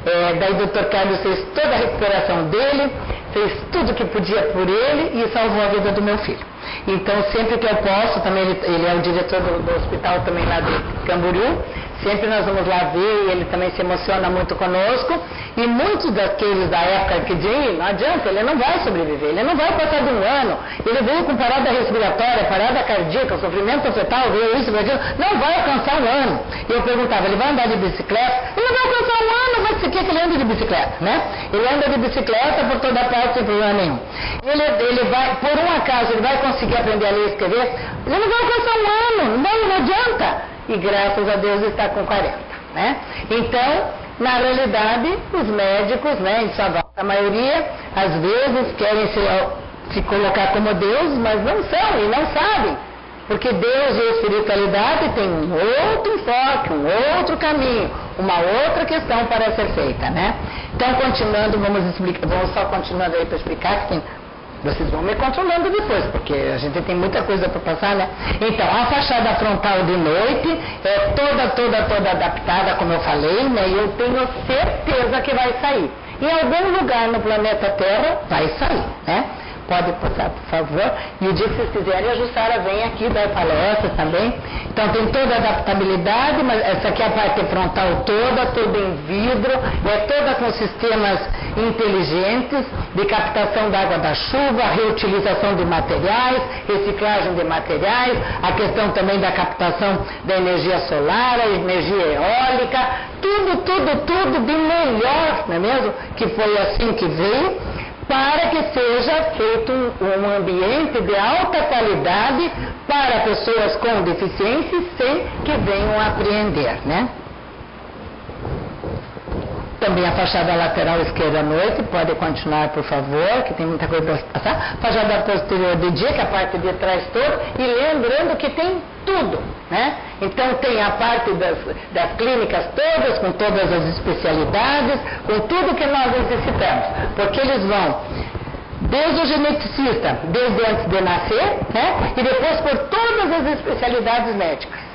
Daí o Dr. Carlos fez toda a recuperação dele, fez tudo que podia por ele e salvou a vida do meu filho. Então, sempre que eu posso, também ele é o diretor do hospital também lá de Camboriú, sempre nós vamos lá ver e ele também se emociona muito conosco. E muitos daqueles da época que dizem, não adianta, ele não vai sobreviver, ele não vai passar de um ano, ele veio com parada respiratória, parada cardíaca, sofrimento fetal, veio isso, veio aquilo, não vai alcançar um ano. E eu perguntava, ele vai andar de bicicleta? Ele não vai alcançar um ano, mas por que ele anda de bicicleta, né? Ele anda de bicicleta por toda parte sem problema nenhum. Ele vai, por um acaso, ele vai conseguir aprender a ler e escrever? Ele não vai alcançar um ano, não adianta. E graças a Deus está com 40, né? Então, na realidade, os médicos, né, em sua vasta maioria, às vezes querem se colocar como Deus, mas não são e não sabem. Porque Deus e a espiritualidade têm um outro enfoque, um outro caminho, uma outra questão para ser feita, né? Então, continuando, vamos só continuando aí para explicar, que vocês vão me controlando depois, porque a gente tem muita coisa para passar, né? Então, a fachada frontal de noite é toda adaptada, como eu falei, né? E eu tenho certeza que vai sair. Em algum lugar no planeta Terra vai sair, né? Pode passar, por favor. E o dia que vocês quiserem, a Jussara vem aqui dar palestras também. Então tem toda a adaptabilidade, mas essa aqui é a parte frontal toda, tudo em vidro, toda com sistemas inteligentes de captação da água da chuva, reutilização de materiais, reciclagem de materiais, a questão também da captação da energia solar, a energia eólica, tudo de melhor, não é mesmo? Que foi assim que veio, para que seja feito um ambiente de alta qualidade para pessoas com deficiência sem que venham a apreender, né? Também a fachada lateral esquerda à noite, pode continuar, por favor, que tem muita coisa para passar. Fachada posterior de dia, que é a parte de trás toda, e lembrando que tem tudo, né? Então tem a parte das clínicas todas, com todas as especialidades, com tudo que nós necessitamos, porque eles vão desde o geneticista, desde antes de nascer, né? E depois por todas as especialidades médicas.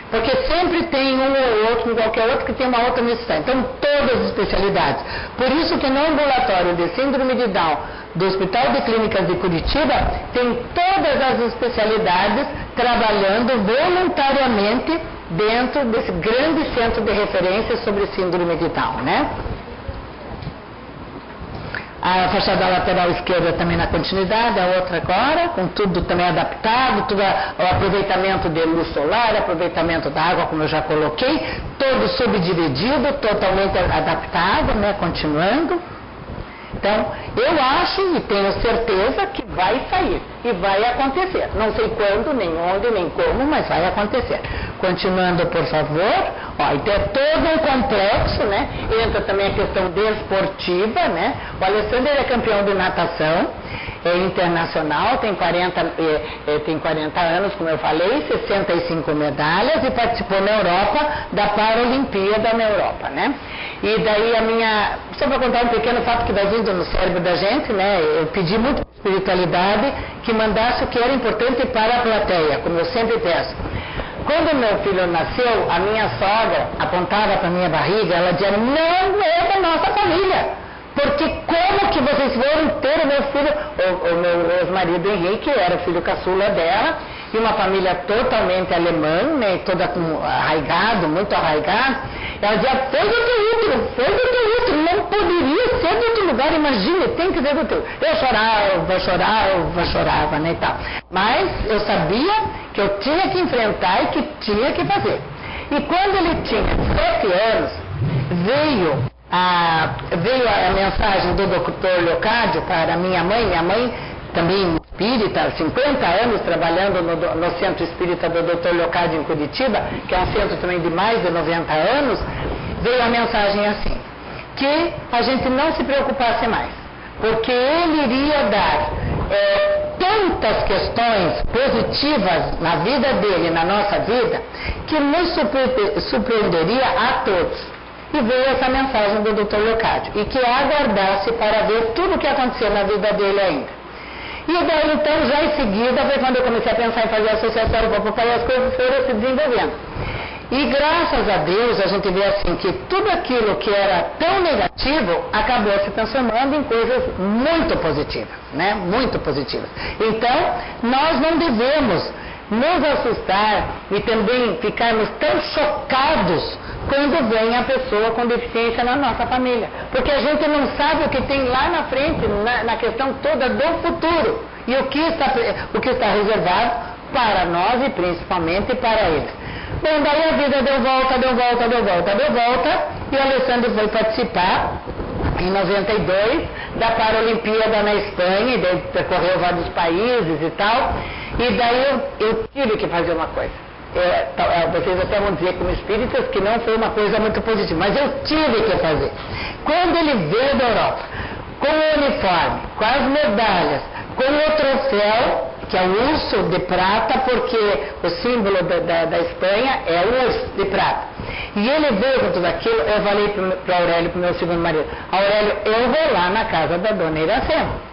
Porque sempre tem um ou outro, qualquer outro, que tem uma outra necessidade. Então, todas as especialidades. Por isso que no ambulatório de síndrome de Down do Hospital de Clínicas de Curitiba, tem todas as especialidades trabalhando voluntariamente dentro desse grande centro de referência sobre síndrome de Down, né? A fachada lateral esquerda também na continuidade, a outra agora, com tudo também adaptado, tudo o aproveitamento de luz solar, aproveitamento da água, como eu já coloquei, todo subdividido, totalmente adaptado, né, continuando. Então, eu acho e tenho certeza que vai sair e vai acontecer. Não sei quando, nem onde, nem como, mas vai acontecer. Continuando, por favor. Então é todo um complexo, né? Entra também a questão desportiva, né? O Alessandro é campeão de natação é internacional, tem 40 anos, como eu falei, 65 medalhas e participou na Europa da Paralimpíada na Europa, né? E daí só para contar um pequeno fato que vai vindo no cérebro da gente, né? Eu pedi muito espiritualidade que mandasse o que era importante para a plateia, como eu sempre peço. Quando meu filho nasceu, a minha sogra apontava para minha barriga, ela dizia, não é da nossa família. Porque como que vocês foram ter o meu filho, o meu ex-marido Henrique, era o filho caçula dela, e uma família totalmente alemã, né, toda muito arraigado. Ela dizia, foi do teu útero, não poderia ser de outro lugar, imagina, tem que ser do teu. Eu chorava, né, e tal. Mas eu sabia que eu tinha que enfrentar e que tinha que fazer. E quando ele tinha 7 anos, veio a mensagem do Dr. Leocádio para minha mãe também espírita, 50 anos trabalhando no Centro Espírita do Dr. Leocádio em Curitiba, que é um centro também de mais de 90 anos, veio a mensagem assim, que a gente não se preocupasse mais, porque ele iria dar tantas questões positivas na vida dele, na nossa vida, que nos surpreenderia a todos. E veio essa mensagem do Dr. Leocádio, e que aguardasse para ver tudo o que acontecia na vida dele ainda. E daí então, já em seguida, foi quando eu comecei a pensar em fazer a associação com o papai, e as coisas foram se desenvolvendo. E graças a Deus, a gente vê assim, que tudo aquilo que era tão negativo, acabou se transformando em coisas muito positivas, né? Muito positivas. Então, nós não devemos nos assustar e também ficarmos tão chocados quando vem a pessoa com deficiência na nossa família. Porque a gente não sabe o que tem lá na frente, na questão toda do futuro. E o que está reservado para nós e principalmente para eles. Bom, daí a vida deu volta, e o Alessandro foi participar em 92 da Paralimpíada na Espanha, e daí percorreu vários países e tal, e daí eu tive que fazer uma coisa. Vocês até vão dizer como espíritas que não foi uma coisa muito positiva, mas eu tive que fazer. Quando ele veio da Europa, com o uniforme, com as medalhas, com o troféu, que é o urso de prata, porque o símbolo da Espanha é o urso de prata. E ele veio com tudo aquilo, eu falei para o Aurélio, para o meu segundo marido, Aurélio, eu vou lá na casa da dona Iracema.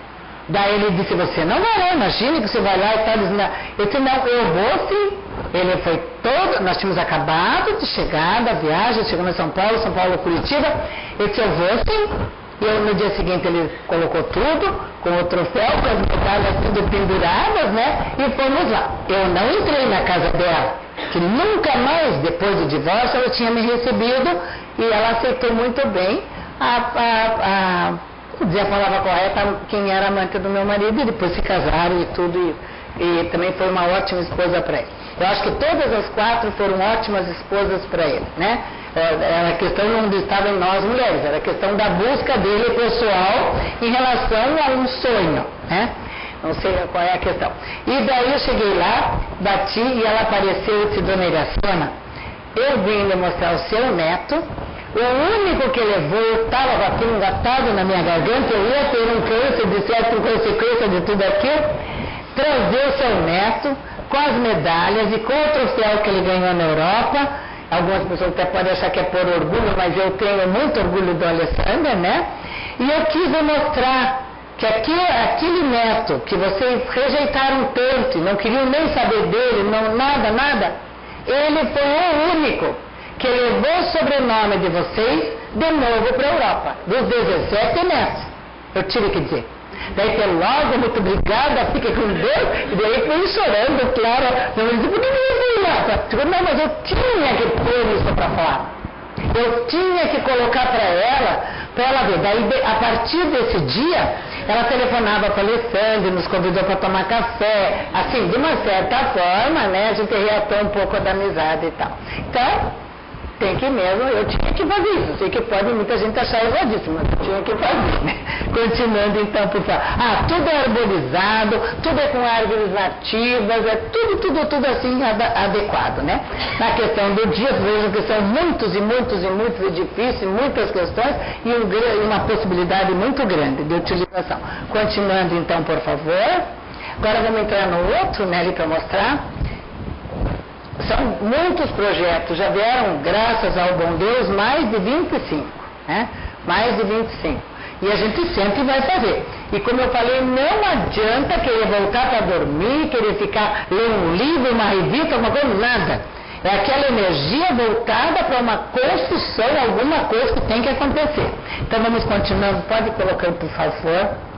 Daí ele disse, você não vai lá, imagine que você vai lá e está dizendo, eu disse, não, eu vou sim. Ele foi todo, nós tínhamos acabado de chegar da viagem, chegamos em São Paulo, Curitiba, eu disse, eu vou sim. E no dia seguinte ele colocou tudo, com o troféu, com as medalhas tudo penduradas, né? E fomos lá. Eu não entrei na casa dela, que nunca mais, depois do divórcio, ela tinha me recebido e ela aceitou muito bem dizer a palavra correta, quem era amante do meu marido, e depois se casaram e tudo, e também foi uma ótima esposa para ele. Eu acho que todas as 4 foram ótimas esposas para ele, né? A questão não estava em nós mulheres, era a questão da busca dele pessoal em relação a um sonho, né? Não sei qual é a questão. E daí eu cheguei lá, bati e ela apareceu e disse, dona Iracema, eu vim lhe mostrar o seu neto, o único que levou, eu estava com aquilo engatado na minha garganta, eu ia ter um câncer de certo consequência de tudo aquilo, trazer o seu neto com as medalhas e com o troféu que ele ganhou na Europa. Algumas pessoas até podem achar que é por orgulho, mas eu tenho muito orgulho do Alessandro, né? E eu quis mostrar que aquele neto que vocês rejeitaram tanto, não queriam nem saber dele, nada, ele foi o único que levou o sobrenome de vocês de novo para a Europa, dos 17 netos. Eu tive que dizer. Daí foi logo, muito obrigada, fica com Deus, e daí fui chorando, claro, eu disse, por que eu lá? Não, mas eu tinha que pôr isso para fora. Eu tinha que colocar para ela ver. Daí, a partir desse dia, ela telefonava para o Alessandro, nos convidou para tomar café, assim, de uma certa forma, né, a gente reatou um pouco da amizade e tal. Então, Tem que mesmo, eu tinha que fazer isso. Sei que pode muita gente achar erradíssimo, mas eu tinha que fazer, né? Continuando então, por favor. Tudo é arborizado, tudo é com árvores nativas, é tudo assim adequado, né? Na questão do dia, vejam que são muitos edifícios, muitas questões e uma possibilidade muito grande de utilização. Continuando então, por favor. Agora vamos entrar no outro, né, ali para mostrar. São muitos projetos, já vieram, graças ao bom Deus, mais de 25, né? Mais de 25. E a gente sempre vai fazer. E como eu falei, não adianta querer voltar para dormir, querer ficar lendo um livro, uma revista, alguma coisa, nada. É aquela energia voltada para uma construção, alguma coisa que tem que acontecer. Então vamos continuando, pode colocar, por favor.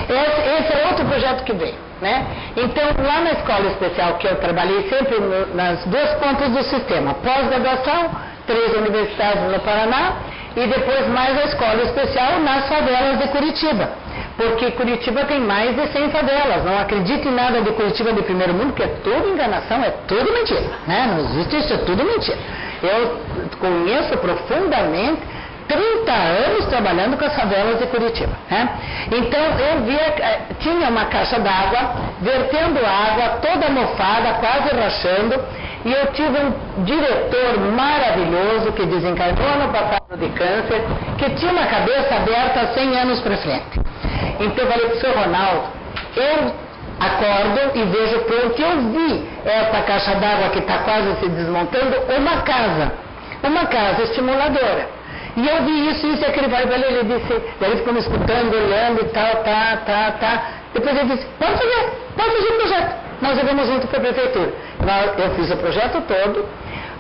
Esse é outro projeto que veio, né? Então, lá na escola especial que eu trabalhei sempre nas duas pontas do sistema, pós-graduação, 3 universidades no Paraná e depois mais a escola especial nas favelas de Curitiba. Porque Curitiba tem mais de 100 favelas. Não acredite em nada de Curitiba de primeiro mundo, que é tudo enganação, é tudo mentira, né? Não existe isso, é tudo mentira. Eu conheço profundamente 30 anos trabalhando com as favelas de Curitiba, né? Então eu via, tinha uma caixa d'água, vertendo água, toda mofada, quase rachando, e eu tive um diretor maravilhoso que desencarnou ano passado de câncer, que tinha uma cabeça aberta 100 anos para frente. Então eu falei para o Sr. Ronaldo, eu acordo e vejo pronto, eu vi essa caixa d'água que está quase se desmontando, uma casa estimuladora. E eu vi isso e aquele vai velho, ele disse, daí ele ficou me escutando, olhando e tal, tá. Depois ele disse, pode fazer o projeto. Nós levamos junto para a prefeitura. Eu fiz o projeto todo,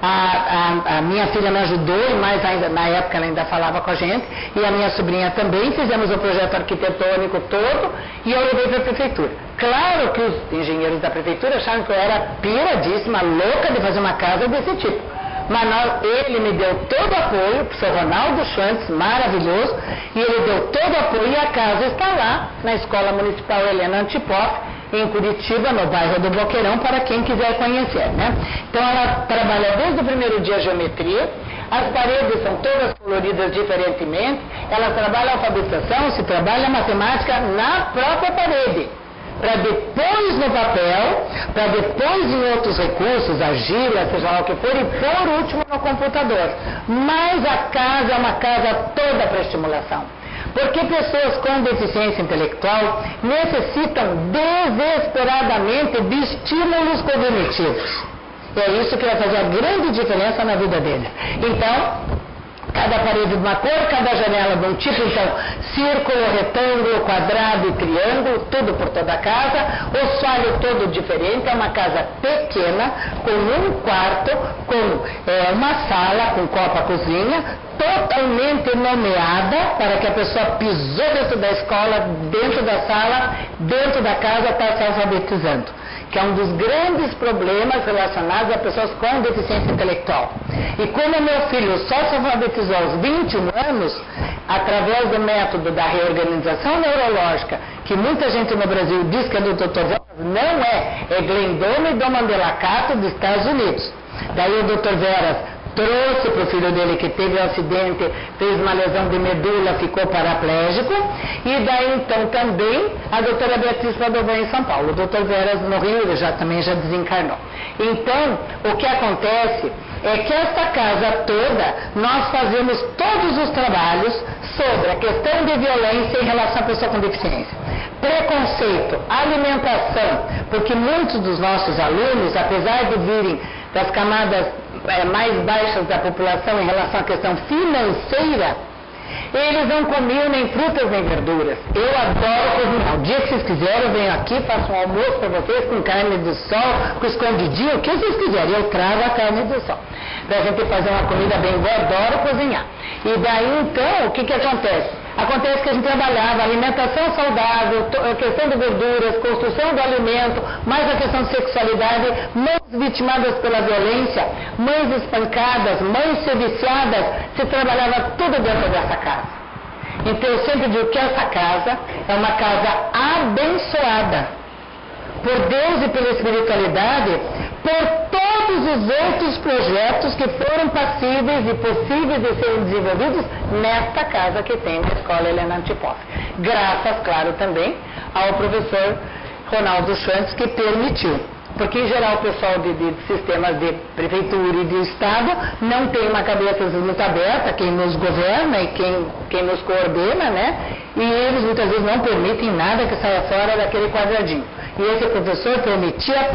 a minha filha me ajudou, mas ainda, na época ela ainda falava com a gente, e a minha sobrinha também, fizemos o projeto arquitetônico todo, e eu levei para a prefeitura. Claro que os engenheiros da prefeitura acharam que eu era piradíssima, louca de fazer uma casa desse tipo. Mas ele me deu todo o apoio, o professor Ronaldo Schantz, maravilhoso, e ele deu todo o apoio, e a casa está lá, na Escola Municipal Helena Antipoff, em Curitiba, no bairro do Boqueirão, para quem quiser conhecer, né? Então ela trabalha desde o primeiro dia a geometria, as paredes são todas coloridas diferentemente, ela trabalha a alfabetização, se trabalha a matemática na própria parede, para depois no papel, para depois em outros recursos, argila, seja lá o que for, e por último no computador. Mas a casa é uma casa toda para estimulação. Porque pessoas com deficiência intelectual necessitam desesperadamente de estímulos cognitivos. É isso que vai fazer a grande diferença na vida deles. Então, cada parede de uma cor, cada janela de um tipo, então, círculo, retângulo, quadrado e triângulo, tudo por toda a casa, o soalho todo diferente, é uma casa pequena, com um quarto, com uma sala, com copa, cozinha, totalmente nomeada, para que a pessoa pisou dentro da escola, dentro da sala, dentro da casa, está se alfabetizando, que é um dos grandes problemas relacionados a pessoas com deficiência intelectual. E como meu filho só se alfabetizou aos 21 anos, através do método da reorganização neurológica, que muita gente no Brasil diz que é do Dr. Veras, não é Glendon e do Mandela Cato dos Estados Unidos. Daí o Dr. Veras trouxe para o filho dele que teve um acidente, fez uma lesão de medula, ficou paraplégico, e daí então também a doutora Beatriz Padovan em São Paulo, o doutor Veras no Rio, ele também já desencarnou. Então, o que acontece é que esta casa toda, nós fazemos todos os trabalhos sobre a questão de violência em relação à pessoa com deficiência. Preconceito, alimentação, porque muitos dos nossos alunos, apesar de virem das camadas mais baixas da população em relação à questão financeira, eles não comiam nem frutas nem verduras. Eu adoro cozinhar. O dia que vocês quiserem, eu venho aqui, faço um almoço para vocês com carne do sol, com escondidinho, o que vocês quiserem. Eu trago a carne do sol. Para a gente fazer uma comida bem boa, eu adoro cozinhar. E daí, então, o que acontece? Acontece que a gente trabalhava alimentação saudável, questão de verduras, construção do alimento, mais a questão de sexualidade, mães vitimadas pela violência, mães espancadas, mães viciadas, se trabalhava tudo dentro dessa casa. Então eu sempre digo que essa casa é uma casa abençoada por Deus e pela espiritualidade, por todos os outros projetos que foram passíveis e possíveis de serem desenvolvidos nesta casa que tem na Escola Helena Antipoff. Graças, claro, também ao professor Ronaldo Schantz, que permitiu. Porque, em geral, o pessoal de sistemas de prefeitura e de Estado não tem uma cabeça muito aberta, quem nos governa e quem nos coordena, né? E eles muitas vezes não permitem nada que saia fora daquele quadradinho. E esse professor permitia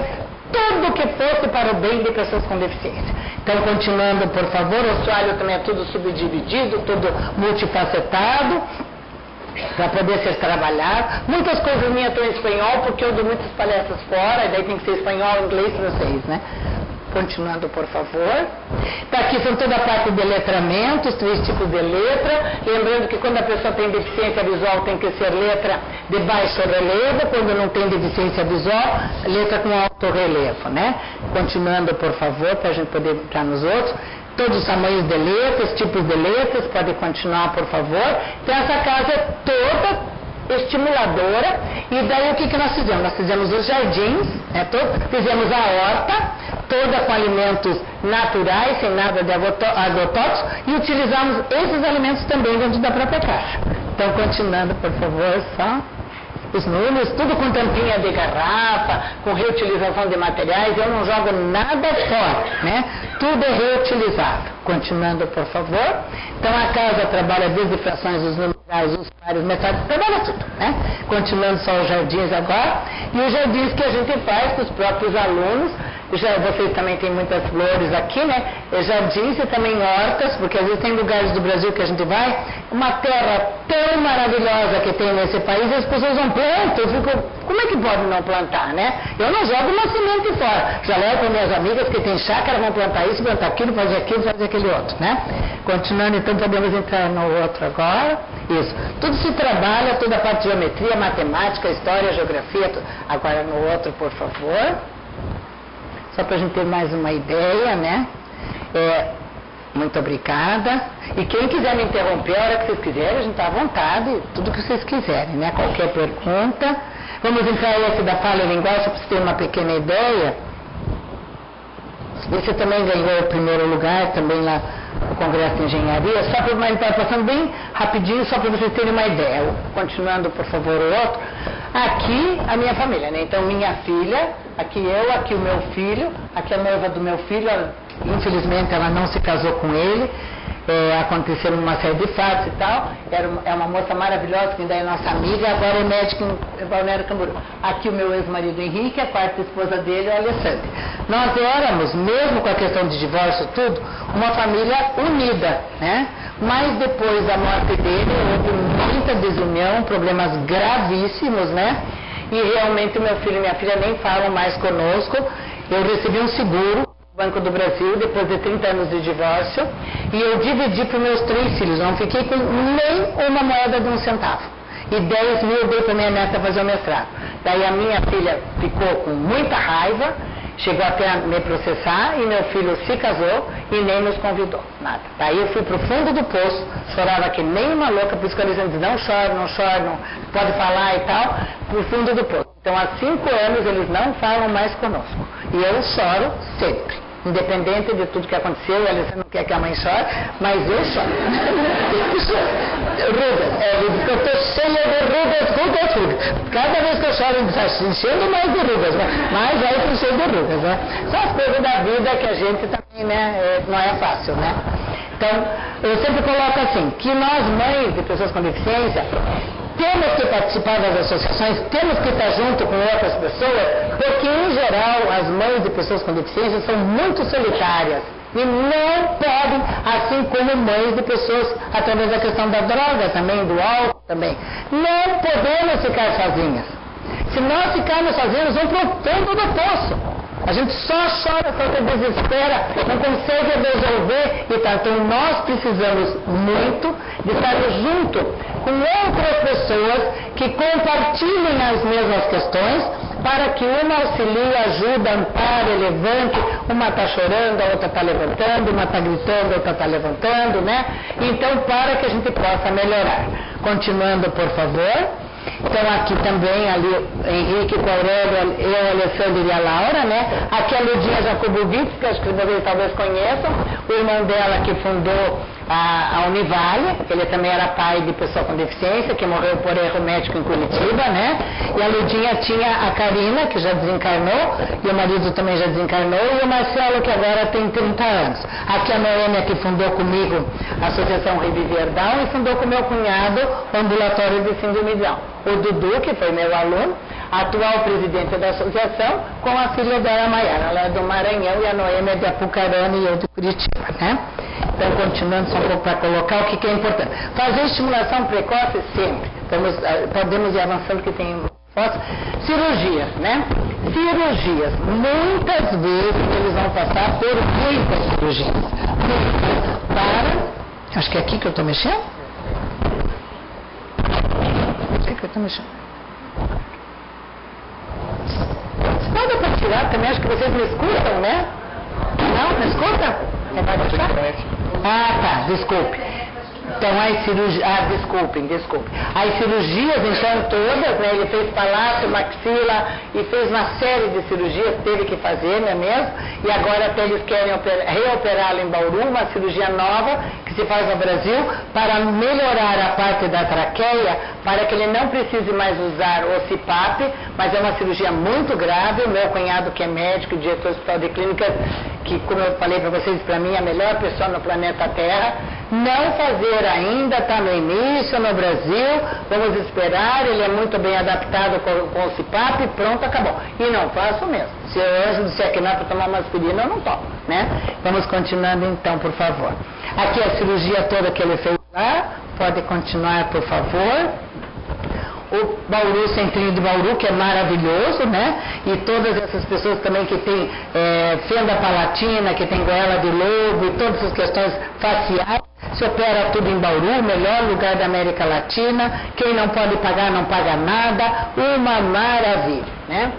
tudo que fosse para o bem de pessoas com deficiência. Então, continuando, por favor, o assoalho também é tudo subdividido, tudo multifacetado, para poder ser trabalhado. Muitas coisas minhas estão em espanhol, porque eu dou muitas palestras fora, e daí tem que ser espanhol, inglês, francês, né? Continuando, por favor. Tá, aqui são toda a parte de letramento, os 3 tipos de letra. Lembrando que quando a pessoa tem deficiência visual tem que ser letra de baixo relevo, quando não tem deficiência visual, letra com alto relevo, né? Continuando, por favor, para a gente poder entrar nos outros. Todos os tamanhos de letras, tipos de letras, pode continuar, por favor. Então, essa casa é toda estimuladora. E daí, o que nós fizemos? Nós fizemos os jardins, né, fizemos a horta, toda com alimentos naturais, sem nada de agrotóxicos, e utilizamos esses alimentos também dentro da própria caixa. Então, continuando, por favor, só os números, tudo com tampinha de garrafa, com reutilização de materiais. Eu não jogo nada fora, né? Tudo é reutilizado. Continuando, por favor. Então, a casa trabalha desde frações, os numerais, os pares, metades, trabalha tudo, né? Continuando só os jardins agora. E os jardins que a gente faz com os próprios alunos. Já, vocês também têm muitas flores aqui, né? Jardins e também hortas, porque às vezes tem lugares do Brasil que a gente vai, uma terra tão maravilhosa que tem nesse país, as pessoas não plantam. Eu fico, como é que pode não plantar, né? Eu não jogo uma semente fora. Já levo para minhas amigas que têm chácara, vão plantar isso, plantar aquilo, fazer aquele outro, né? Continuando, então, podemos entrar no outro agora. Isso. Tudo se trabalha, toda a parte de geometria, matemática, história, geografia. Agora no outro, por favor. Só para a gente ter mais uma ideia, né? Muito obrigada. E quem quiser me interromper a hora que vocês quiserem, a gente está à vontade, tudo que vocês quiserem, né? Qualquer pergunta. Vamos entrar esse da fala e linguagem para vocês terem uma pequena ideia. Esse também ganhou o primeiro lugar, também lá no Congresso de Engenharia. Só para ele está passando bem rapidinho, só para vocês terem uma ideia. Continuando, por favor, o outro. Aqui a minha família, né? Então, minha filha, aqui eu, aqui o meu filho, aqui a noiva do meu filho. Infelizmente, ela não se casou com ele. Aconteceram uma série de fatos e tal. É uma moça maravilhosa, que ainda é nossa amiga, agora é médica em Balneário Camboriú. Aqui o meu ex-marido Henrique, a quarta esposa dele é a Alessandra. Nós éramos, mesmo com a questão de divórcio e tudo, uma família unida, né? Mas depois da morte dele, houve muita desunião, problemas gravíssimos, né? E realmente meu filho e minha filha nem falam mais conosco. Eu recebi um seguro Banco do Brasil, depois de 30 anos de divórcio, e eu dividi para os meus 3 filhos, não fiquei com nem uma moeda de 1 centavo. E 10 mil eu dei para minha neta fazer o mestrado. Daí a minha filha ficou com muita raiva, chegou até a me processar, e meu filho se casou e nem nos convidou, nada. Daí eu fui para o fundo do poço, chorava que nem uma louca, por isso que eles dizem, não chora, não chora, não pode falar e tal, para o fundo do poço. Então há 5 anos eles não falam mais conosco. E eu choro sempre. Independente de tudo que aconteceu, ela não quer que a mãe chore, mas eu choro. Rugas, ele diz que eu estou cheia de rugas. Cada vez que eu choro, ele está enchendo mais de rugas, né? Mas vai se encher de rugas, né? São as coisas da vida que a gente também, né, não é fácil, né? Então, eu sempre coloco assim, que nós mães de pessoas com deficiência, temos que participar das associações, temos que estar junto com outras pessoas, porque em geral as mães de pessoas com deficiência são muito solitárias e não podem, assim como mães de pessoas, através da questão da droga também, do álcool também, não podemos ficar sozinhas. Se nós ficarmos sozinhos, vamos para o fundo do poço. A gente só chora, só se desespera, não consegue resolver e tal. Então nós precisamos muito de estar junto com outras pessoas que compartilhem as mesmas questões, para que uma auxilie, ajuda, ampare, levante. Uma está chorando, a outra está levantando, uma está gritando, a outra está levantando, né? Então, para que a gente possa melhorar. Continuando, por favor. Então aqui também, ali, Henrique com a Aurélia, eu, Alessandro e a Laura, né? Aqui a Ludinha Jacobovitz, que acho que vocês talvez conheçam, o irmão dela que fundou a Univale, ele também era pai de pessoa com deficiência, que morreu por erro médico em Curitiba, né? E a Ludinha tinha a Karina, que já desencarnou, e o marido também já desencarnou, e o Marcelo, que agora tem 30 anos. Aqui a Noêmia, que fundou comigo a Associação Reviver Down, e fundou com meu cunhado o Ambulatório de Síndrome Down. O Dudu, que foi meu aluno, atual presidente da associação, com a filha dela, Maiara. Ela é do Maranhão e a Noêmia é de Apucarana e eu de Curitiba, né? Então, continuando só um pouco para colocar o que é importante. Fazer estimulação precoce sempre. Podemos ir avançando que tem cirurgias, né? Cirurgias. Muitas vezes eles vão passar por muitas cirurgias. Acho que é aqui que eu estou mexendo? Aqui que eu estou mexendo. Não dá para tirar também, acho que vocês me escutam, né? Não? Me escuta? Ah, tá, desculpe. Então, as cirurgias... desculpem. As cirurgias, então, todas, né? Ele fez palácio, maxila e fez uma série de cirurgias, teve que fazer, não é mesmo? E agora até eles querem reoperá-lo em Bauru, uma cirurgia nova que se faz no Brasil para melhorar a parte da traqueia, para que ele não precise mais usar o CPAP, mas é uma cirurgia muito grave. O meu cunhado, que é médico, diretor do Hospital de Clínicas, que, como eu falei para vocês, para mim é a melhor pessoa no planeta Terra, não fazer ainda, está no início no Brasil, vamos esperar, ele é muito bem adaptado com o CPAP, pronto, acabou. E não faço mesmo. Se o anjo disser que não é para tomar uma aspirina, eu não tomo, né? Vamos continuando então, por favor. Aqui a cirurgia toda que ele fez lá, pode continuar, por favor. O Bauru, Centrinho de Bauru, que é maravilhoso, né? E todas essas pessoas também que têm fenda palatina, que tem goela de lobo e todas essas questões faciais, se opera tudo em Bauru, melhor lugar da América Latina. Quem não pode pagar, não paga nada. Uma maravilha, né?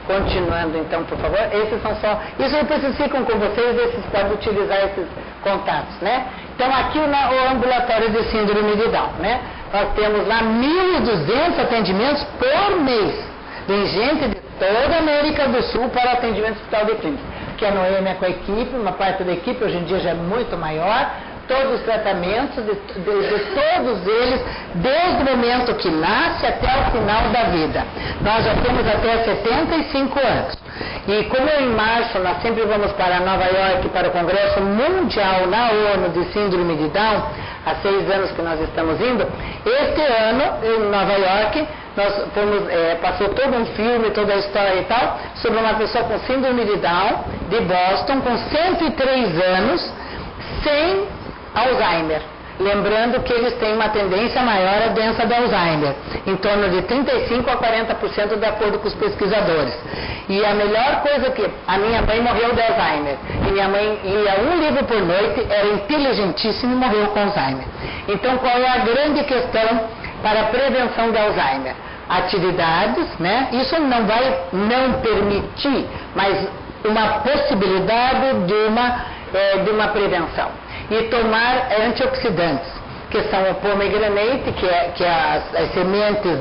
Continuando então, por favor. Esses são só... Isso depois vocês ficam com vocês, esses podem utilizar esses contatos, né? Então aqui o ambulatório de síndrome de Down, né? Nós temos lá 1.200 atendimentos por mês. Vem gente de toda a América do Sul para atendimento no Hospital de Clínicas. Que a Noêmia com a equipe, uma parte da equipe, hoje em dia já é muito maior. Todos os tratamentos, de todos eles, desde o momento que nasce até o final da vida. Nós já temos até 75 anos. E como em março nós sempre vamos para Nova York, para o Congresso Mundial na ONU de Síndrome de Down, há 6 anos que nós estamos indo, este ano, em Nova York, nós passou todo um filme, toda a história e tal, sobre uma pessoa com síndrome de Down, de Boston, com 103 anos, sem Alzheimer. Lembrando que eles têm uma tendência maior à doença de Alzheimer, em torno de 35% a 40% de acordo com os pesquisadores. E a melhor coisa que... A minha mãe morreu de Alzheimer, e minha mãe lia um livro por noite, era inteligentíssima e morreu com Alzheimer. Então, qual é a grande questão para a prevenção de Alzheimer? Atividades, né? Isso não vai não permitir, mas uma possibilidade de uma prevenção. E tomar antioxidantes, que são o pomegranate, que é as sementes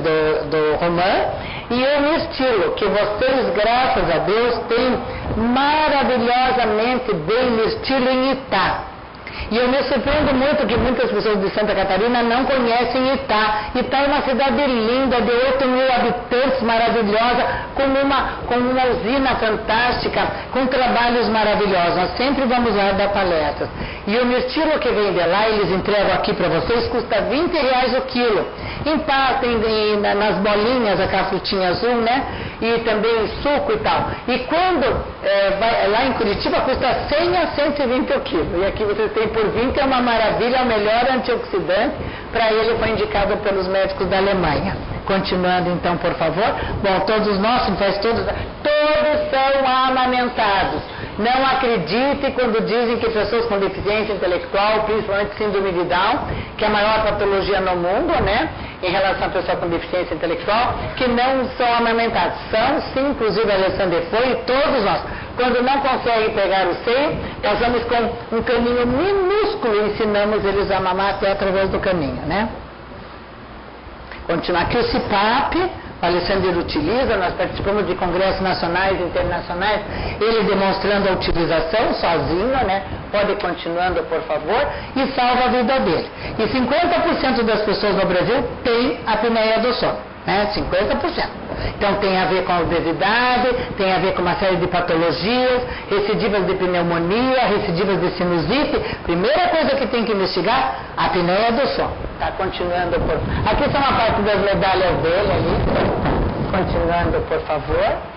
do romã, e o mirtilo, que vocês, graças a Deus, têm maravilhosamente bem mirtilo em Itá. E eu me surpreendo muito que muitas pessoas de Santa Catarina não conhecem Itá. Itá é uma cidade linda, de 8.000 habitantes, maravilhosa, com uma usina fantástica, com trabalhos maravilhosos. Nós sempre vamos lá dar palestras. E o mirtilo que vem de lá, eles entregam aqui para vocês, custa R$20 o quilo. Empatem nas bolinhas, aquela frutinha azul, né? E também suco e tal. E quando vai lá em Curitiba, custa 100 a 120 o quilo. E aqui vocês têm por 20, é uma maravilha, é o melhor antioxidante. Para ele foi indicado pelos médicos da Alemanha. Continuando então, por favor. Bom, todos nós, todos são amamentados. Não acredite quando dizem que pessoas com deficiência intelectual, principalmente síndrome de Down, que é a maior patologia no mundo, né, em relação a pessoa com deficiência intelectual, que não são amamentados. São, sim, inclusive a Alessandra foi e todos nós. Quando não conseguem pegar o seio, nós vamos com um caninho minúsculo e ensinamos eles a mamar até através do caninho, né? continuar. Aqui o CIPAP, o Alessandro utiliza, nós participamos de congressos nacionais e internacionais, ele demonstrando a utilização sozinho, né? Pode ir continuando, por favor, e salva a vida dele. E 50% das pessoas no Brasil têm apneia do sono, né? 50%. Então tem a ver com a obesidade, tem a ver com uma série de patologias, recidivas de pneumonia, recidivas de sinusite. Primeira coisa que tem que investigar, a apneia do sono. Tá continuando por... Aqui são uma parte das medalhas dele ali. Continuando, por favor.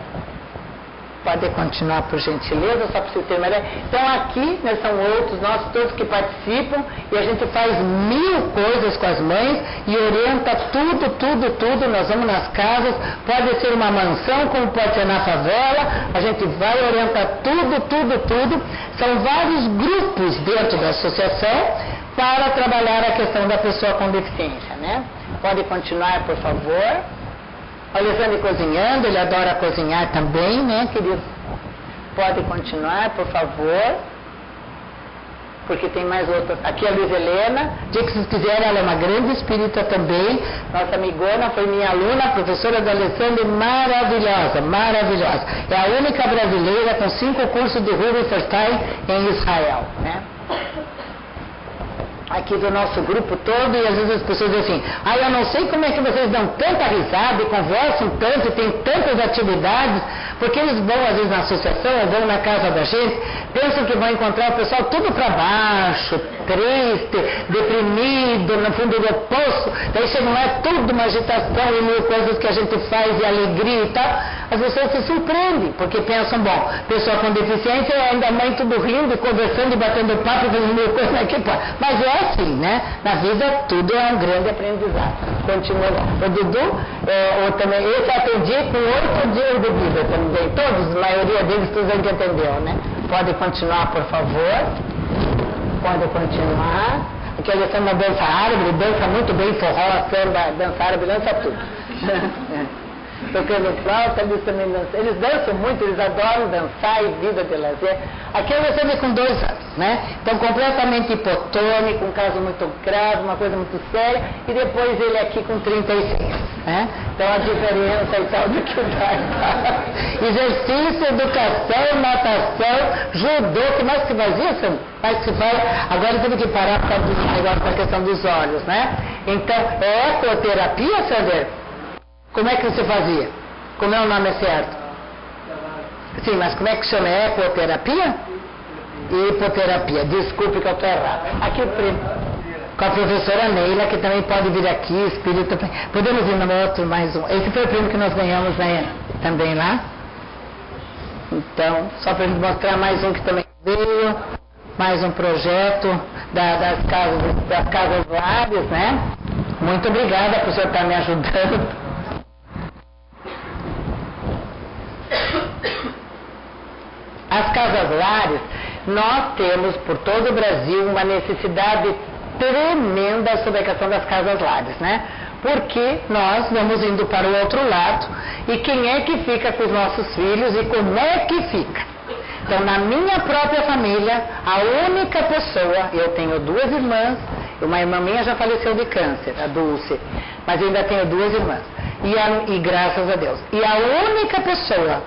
Pode continuar, por gentileza, só para você ter uma ideia. Então aqui, né, são outros, nós todos que participam, e a gente faz 1000 coisas com as mães e orienta tudo. Nós vamos nas casas, pode ser uma mansão, como pode ser na favela, a gente vai orientar tudo. São vários grupos dentro da associação para trabalhar a questão da pessoa com deficiência, né? Pode continuar, por favor. O Alessandro cozinhando, ele adora cozinhar também, né, querido? Pode continuar, por favor. Porque tem mais outras. Aqui a Luiz Helena, dia que vocês quiserem, ela é uma grande espírita também. Nossa amigona, foi minha aluna, professora do Alessandro, maravilhosa. É a única brasileira com 5 cursos de Rubinstein em Israel, né? Aqui do nosso grupo todo, e às vezes as pessoas dizem assim, eu não sei como é que vocês dão tanta risada e conversam tanto e tem tantas atividades, porque eles vão às vezes na associação ou vão na casa da gente, pensam que vão encontrar o pessoal tudo para baixo, triste, deprimido, no fundo do poço, daí chega lá, é tudo uma agitação e 1000 coisas que a gente faz e alegria e tal. As pessoas se surpreendem, porque pensam, bom, pessoa com deficiência, ainda a mãe tudo rindo e conversando e batendo papo, fazendo 1000 coisas aqui, pô. Mas é assim, né? Na vida tudo é um grande aprendizado. Continua. O Dudu, também, esse atendi com 8 dias de vida também. Todos, a maioria deles, todos a gente entendeu, né? Pode continuar, por favor. Pode continuar. Aqui eles são uma dança árabe, ele dança muito bem, forró, samba, dança árabe, dança tudo. Tocando flauta, eles também dançam. Eles dançam muito, eles adoram dançar e vida de lazer. Aqui eu recebi com 2 anos, né? Então completamente hipotônico, um caso muito grave, uma coisa muito séria, e depois ele aqui com 36, né? Então a diferença e tal do que o pai. Exercício, educação, natação, judô, que mais que fazia, Sam? Mais que faz. Agora teve que parar por causa do negócio da questão dos olhos, né? Então, é ecoterapia, Sander? Como é que você fazia? Como é o nome certo? Sim, mas como é que chama? É ecoterapia? Hipoterapia. Desculpe que eu estou errado. Aqui o prêmio. Com a professora Neila, que também pode vir aqui, espírito. Podemos ir no outro, mais um. Esse foi o prêmio que nós ganhamos, né? Também lá. Então, só para mostrar mais um que também veio. Mais um projeto das casas Lares, né? Muito obrigada por o senhor estar me ajudando. As casas lares, nós temos por todo o Brasil uma necessidade tremenda sobre a questão das casas lares, né? Porque nós vamos indo para o outro lado, e quem é que fica com os nossos filhos e como é que fica? Então, na minha própria família, a única pessoa, eu tenho 2 irmãs, uma irmã minha já faleceu de câncer, a Dulce, mas eu ainda tenho 2 irmãs, e graças a Deus. E a única pessoa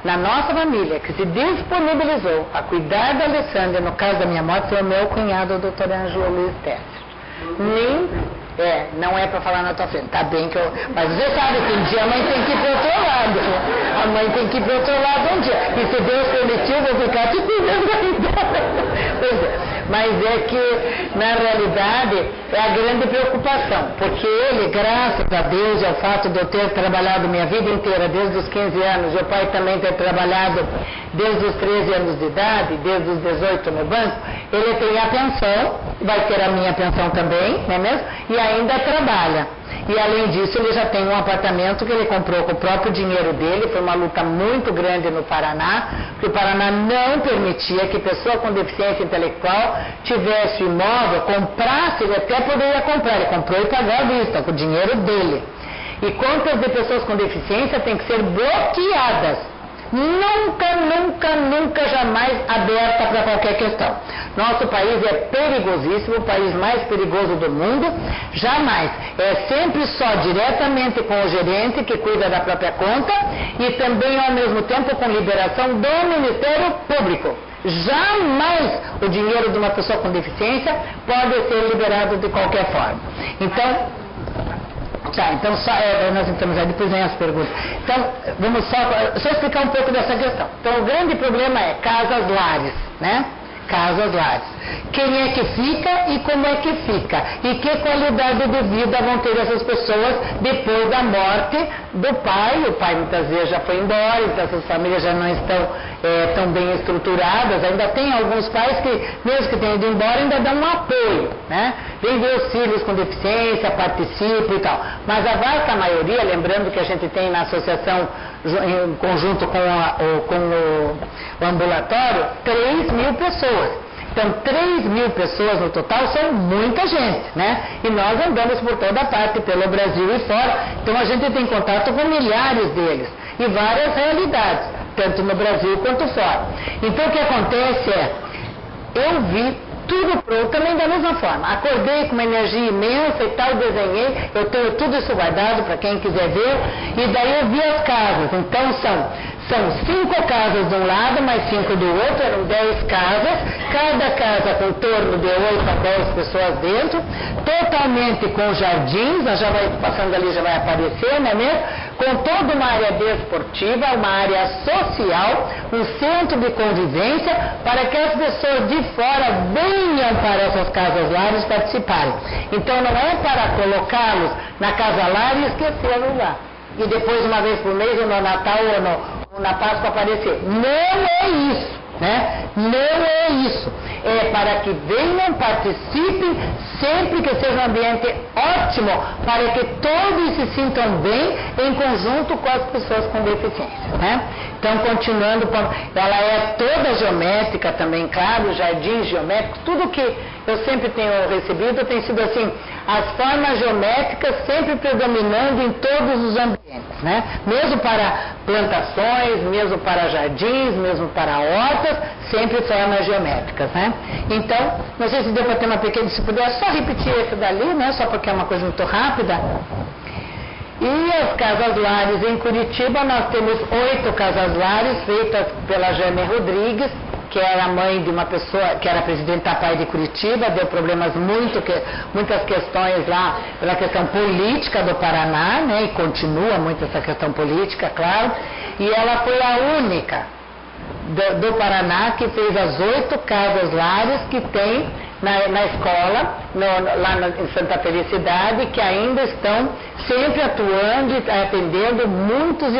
na nossa família que se disponibilizou a cuidar da Alessandra, no caso da minha morte, foi o meu cunhado, o Dr. Ângelo Luiz Tesser. Não é para falar na tua frente, tá bem que eu... Mas você sabe que um dia a mãe tem que ir para outro lado, né? A mãe tem que ir para outro lado um dia. E se Deus permitiu, eu vou ficar te cuidando ainda. Pois é. Mas é que, na realidade, é a grande preocupação. Porque ele, graças a Deus, é o fato de eu ter trabalhado minha vida inteira, desde os 15 anos, e o pai também ter trabalhado desde os 13 anos de idade, desde os 18 no banco, ele tem a pensão, vai ter a minha pensão também, não é mesmo? E ainda trabalha. E além disso, ele já tem um apartamento que ele comprou com o próprio dinheiro dele. Foi uma luta muito grande no Paraná, porque o Paraná não permitia que pessoa com deficiência intelectual tivesse imóvel, comprasse, ele até poderia comprar, ele comprou e pagou à vista, com o dinheiro dele. E contas de pessoas com deficiência têm que ser bloqueadas. nunca, jamais aberta para qualquer questão. Nosso país é perigosíssimo, o país mais perigoso do mundo, jamais. É sempre só diretamente com o gerente que cuida da própria conta e também ao mesmo tempo com liberação do Ministério Público. Jamais o dinheiro de uma pessoa com deficiência pode ser liberado de qualquer forma. Então, nós entramos aí, depois vem as perguntas. Então, vamos só explicar um pouco dessa questão. Então, o grande problema é casas-lares, né? Casas-lares. Quem é que fica e como é que fica? E que qualidade de vida vão ter essas pessoas depois da morte do pai? O pai muitas vezes já foi embora, então essas famílias já não estão tão bem estruturadas. Ainda tem alguns pais que, mesmo que tenham ido embora, ainda dão um apoio, né? Vem ver os filhos com deficiência, participam e tal. Mas a vasta maioria, lembrando que a gente tem na associação, em conjunto com o ambulatório, 3.000 pessoas. Então, 3.000 pessoas no total são muita gente, né? E nós andamos por toda parte, pelo Brasil e fora. Então, a gente tem contato com milhares deles e várias realidades, tanto no Brasil quanto fora. Então, o que acontece é, eu vi tudo pronto, também da mesma forma. Acordei com uma energia imensa e tal, desenhei, eu tenho tudo isso guardado para quem quiser ver, e daí eu vi as casas. Então são 5 casas de um lado, mais 5 do outro, eram 10 casas, cada casa com em torno de 8 a 10 pessoas dentro, totalmente com jardins, já vai passando ali, já vai aparecer, não é mesmo? Com toda uma área desportiva, uma área social, um centro de convivência, para que as pessoas de fora venham para essas casas-lares participarem. Então não é para colocá-los na casa-lar e esquecê-los lá. E depois, uma vez por mês, ou no Natal ou na Páscoa aparecer. Não é isso, né? Não é isso. É para que venham, participem, sempre que seja um ambiente ótimo, para que todos se sintam bem em conjunto com as pessoas com deficiência, né? Então, continuando, ela é toda geométrica também, claro, jardins geométricos, tudo que eu sempre tenho recebido tem sido assim, as formas geométricas sempre predominando em todos os ambientes, né? Mesmo para plantações, mesmo para jardins, mesmo para hortas, sempre formas geométricas, né? Então, não sei se deu para ter uma pequena, se puder só repetir esse dali, né? Só porque é uma coisa muito rápida. E as casas-lares em Curitiba, nós temos 8 casas-lares feitas pela Jane Rodrigues, que era mãe de uma pessoa que era presidente da PAI de Curitiba, deu problemas muitas questões lá pela questão política do Paraná, né, e continua muito essa questão política, claro, e ela foi a única do Paraná que fez as 8 casas-lares que tem na escola, lá em Santa Felicidade, que ainda estão sempre atuando e atendendo muitos.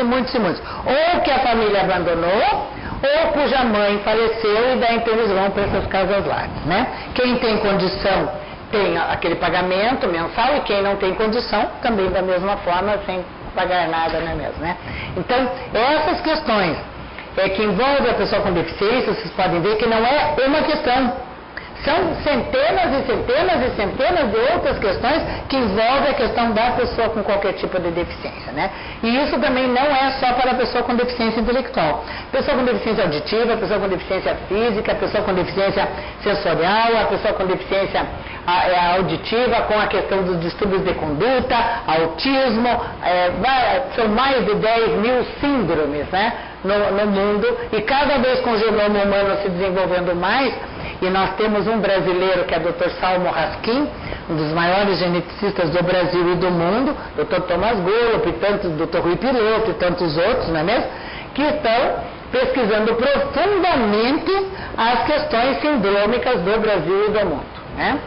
Ou que a família abandonou, ou cuja mãe faleceu, e daí então eles vão para essas casas-lares, né? Quem tem condição tem aquele pagamento mensal, e quem não tem condição também da mesma forma, sem pagar nada, não é mesmo, né? Então, essas questões que envolvem a pessoa com deficiência, vocês podem ver que não é uma questão. São centenas de outras questões que envolvem a questão da pessoa com qualquer tipo de deficiência, né? E isso também não é só para a pessoa com deficiência intelectual. Pessoa com deficiência auditiva, a pessoa com deficiência física, a pessoa com deficiência sensorial, a pessoa com deficiência auditiva, com a questão dos distúrbios de conduta, autismo, são mais de 10.000 síndromes, né, no mundo, e cada vez com o genoma humano se desenvolvendo mais. E nós temos um brasileiro que é o Dr. Salmo Raskin, um dos maiores geneticistas do Brasil e do mundo, Dr. Thomas Golub, Dr. Rui Piloto e tantos outros, não é mesmo? Que estão pesquisando profundamente as questões sindrômicas do Brasil e do mundo, né?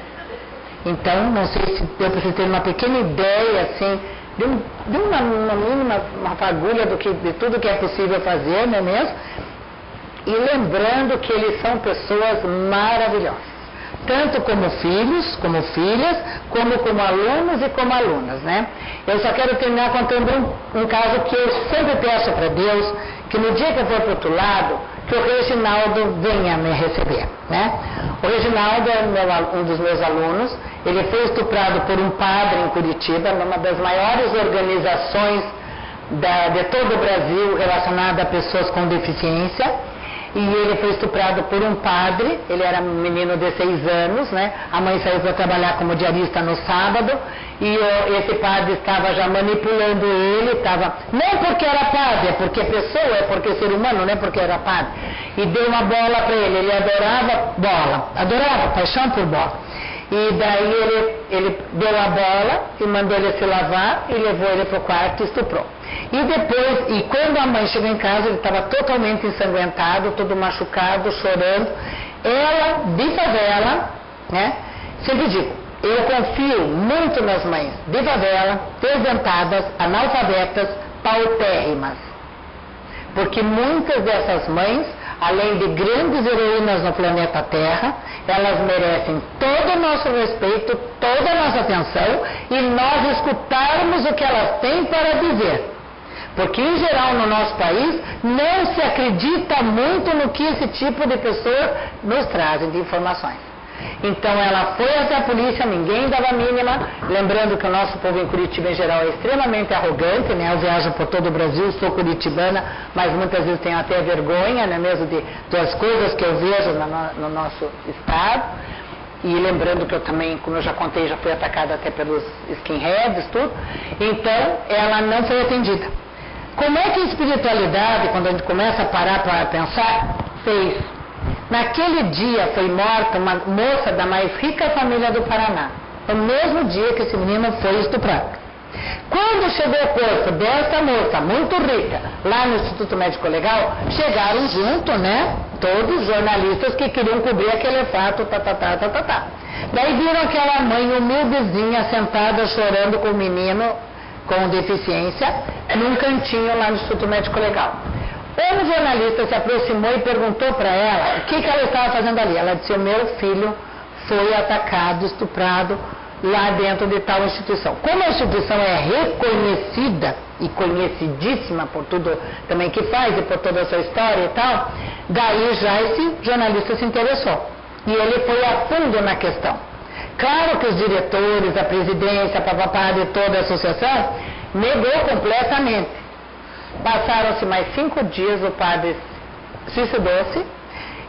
Então, não sei se deu para você ter uma pequena ideia, assim, de uma mínima fagulha de tudo que é possível fazer, não é mesmo? E lembrando que eles são pessoas maravilhosas, tanto como filhos, como filhas, como alunos e como alunas, né? Eu só quero terminar contando um caso que eu sempre peço para Deus, que no dia que eu for para o outro lado, que o Reginaldo venha me receber, né? O Reginaldo é um dos meus alunos, ele foi estuprado por um padre em Curitiba, numa das maiores organizações de todo o Brasil relacionada a pessoas com deficiência. E ele foi estuprado por um padre, ele era um menino de 6 anos, né? A mãe saiu para trabalhar como diarista no sábado, e esse padre estava já manipulando ele, não porque era padre, é porque pessoa, é porque ser humano, não é porque era padre. E deu uma bola para ele adorava bola, adorava, paixão por bola. E daí ele deu a bola e mandou ele se lavar e levou ele para o quarto e estuprou. E depois, e quando a mãe chegou em casa, ele estava totalmente ensanguentado, todo machucado, chorando. Ela, de favela, né? Sempre digo, eu confio muito nas mães de favela, desdentadas, analfabetas, paupérrimas. Porque muitas dessas mães, além de grandes heroínas no planeta Terra, elas merecem todo o nosso respeito, toda a nossa atenção e nós escutarmos o que elas têm para dizer. Porque, em geral, no nosso país, não se acredita muito no que esse tipo de pessoa nos trazem de informações. Então, ela foi até a polícia, ninguém dava mínima. Lembrando que o nosso povo em Curitiba, em geral, é extremamente arrogante, né? Eu viajo por todo o Brasil, sou curitibana, mas muitas vezes tenho até vergonha, né? Mesmo das coisas que eu vejo no nosso estado. E lembrando que eu também, como eu já contei, já fui atacada até pelos skinheads, tudo. Então, ela não foi atendida. Como é que a espiritualidade, quando a gente começa a parar para pensar, fez? Naquele dia foi morta uma moça da mais rica família do Paraná. No mesmo dia que esse menino foi estuprado. Quando chegou o corpo dessa moça, muito rica, lá no Instituto Médico Legal, chegaram junto, né? Todos os jornalistas que queriam cobrir aquele fato, Daí viram aquela mãe humildezinha, sentada, chorando com o menino com deficiência, num cantinho lá no Instituto Médico Legal. Um jornalista se aproximou e perguntou para ela o que ela estava fazendo ali. Ela disse: o meu filho foi atacado, estuprado lá dentro de tal instituição. Como a instituição é reconhecida e conhecidíssima por tudo também que faz e por toda a sua história e tal, daí já esse jornalista se interessou. E ele foi a fundo na questão. Claro que os diretores, a presidência, papapá de toda a associação, negou completamente. Passaram-se mais 5 dias, o padre suicidou-se,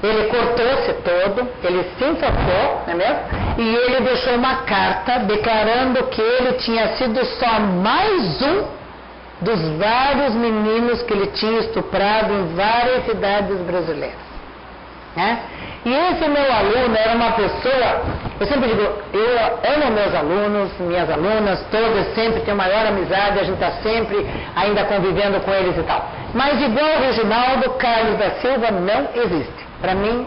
ele cortou-se todo, ele se enfocou, não é mesmo? E ele deixou uma carta declarando que ele tinha sido só mais um dos vários meninos que ele tinha estuprado em várias cidades brasileiras. Né? E esse meu aluno era uma pessoa, eu sempre digo, eu amo meus alunos, minhas alunas, todas, sempre tenho maior amizade, a gente está sempre ainda convivendo com eles e tal. Mas igual o Reginaldo Carlos da Silva não existe. Para mim,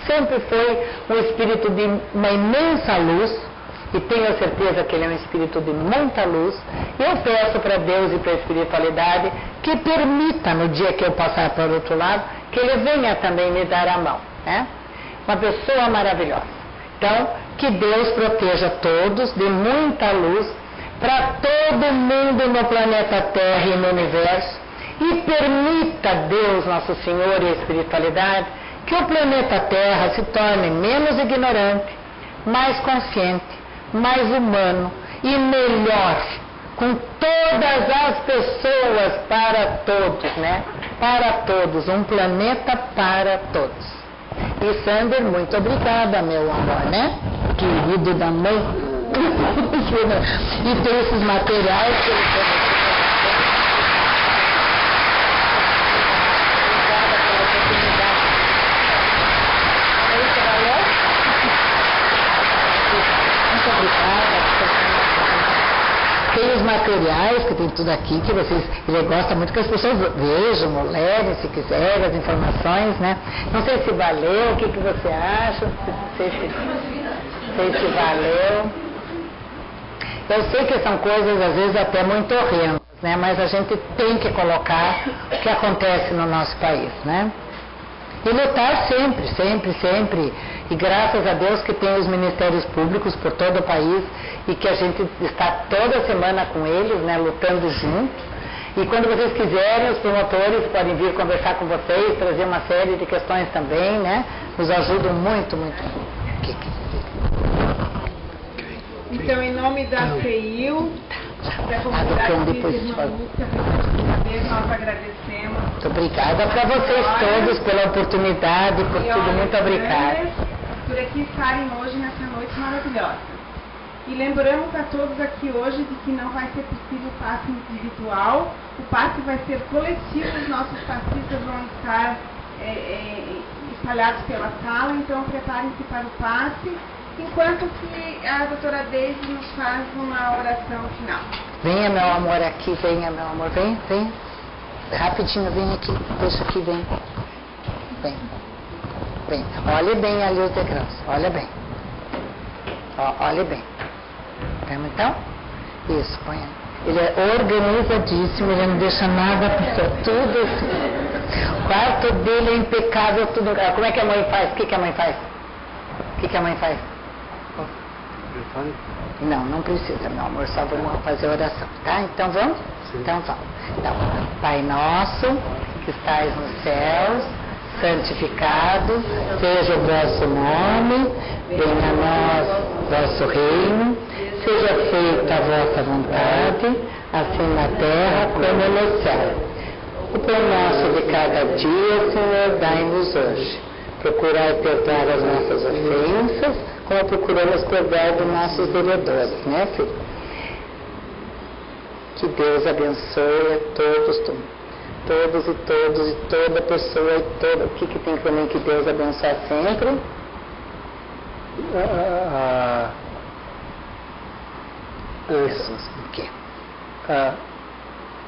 sempre foi um espírito de uma imensa luz, e tenho certeza que ele é um espírito de muita luz. Eu peço para Deus e para a espiritualidade que permita, no dia que eu passar para o outro lado, que ele venha também me dar a mão, né? Uma pessoa maravilhosa. Então, que Deus proteja todos de muita luz para todo mundo no planeta Terra e no universo, e permita Deus, nosso Senhor e a espiritualidade, que o planeta Terra se torne menos ignorante, mais consciente, mais humano e melhor, com todas as pessoas, para todos, né? Para todos, um planeta para todos. E Sander, muito obrigada, meu amor, né? Querido da mãe. E tem esses materiais que ele tem. Tem os materiais, que tem tudo aqui, que ele gosta muito que as pessoas vejam, levem, se quiserem, as informações, né? Não sei se valeu, o que você acha, não sei se valeu. Eu sei que são coisas, às vezes, até muito horrendas, né? Mas a gente tem que colocar o que acontece no nosso país, né? E lutar sempre, sempre, sempre. E graças a Deus que tem os ministérios públicos por todo o país e que a gente está toda semana com eles, né, lutando junto. E quando vocês quiserem, os promotores podem vir conversar com vocês, trazer uma série de questões também, né? Nos ajudam muito, muito. Então, em nome da CEIU, Adotando depois de falar. Nós agradecemos. Muito obrigada para vocês todos pela oportunidade, por tudo. Muito obrigada. Por aqui estarem hoje nessa noite maravilhosa. E lembramos a todos aqui hoje de que não vai ser possível o passe individual, o passe vai ser coletivo, os nossos passistas vão estar espalhados pela sala, então preparem-se para o passe, enquanto que a doutora Deise nos faz uma oração final. Venha, meu amor, aqui, venha, meu amor, vem. Rapidinho, vem aqui, deixa aqui, vem. Olhe bem ali os degraus, olha bem. Olhe bem. Vamos então? Isso, põe aí. Ele é organizadíssimo, ele não deixa nada passar, tudo assim. O quarto dele é impecável, tudo. Como é que a mãe faz? O que a mãe faz? Não precisa, meu amor, só vamos fazer oração, tá? Então vamos? Sim. Então vamos. Então, Pai nosso, que estais nos céus, santificado seja o vosso nome, venha a nós vosso reino, seja feita a vossa vontade, assim na terra como no céu. O pão nosso de cada dia, Senhor, dai-nos hoje. Procurai perdoar as nossas ofensas, como procuramos perdoar dos nossos devedores, né, filho? Que Deus abençoe a todos e toda pessoa e toda. O que tem também que Deus abençoe sempre? Jesus, o quê?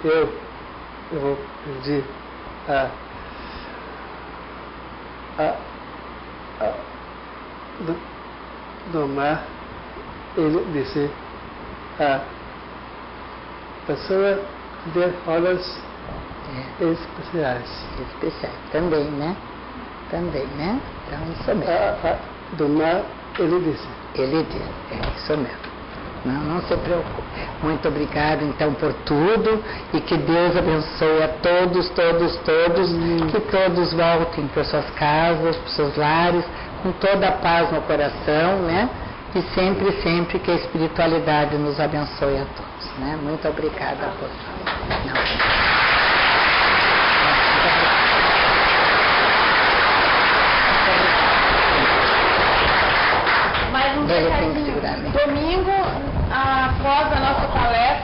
Eu vou pedir do mar, ele disse a pessoa de olhos especiais. Também, né? Então, isso mesmo. Do mar, ele disse. Isso mesmo. Não se preocupe. Muito obrigado, então, por tudo e que Deus abençoe a todos. Que todos voltem para suas casas, para seus lares, com toda a paz no coração, né? E sempre que a espiritualidade nos abençoe a todos, né? Muito obrigada por Mais um recadinho.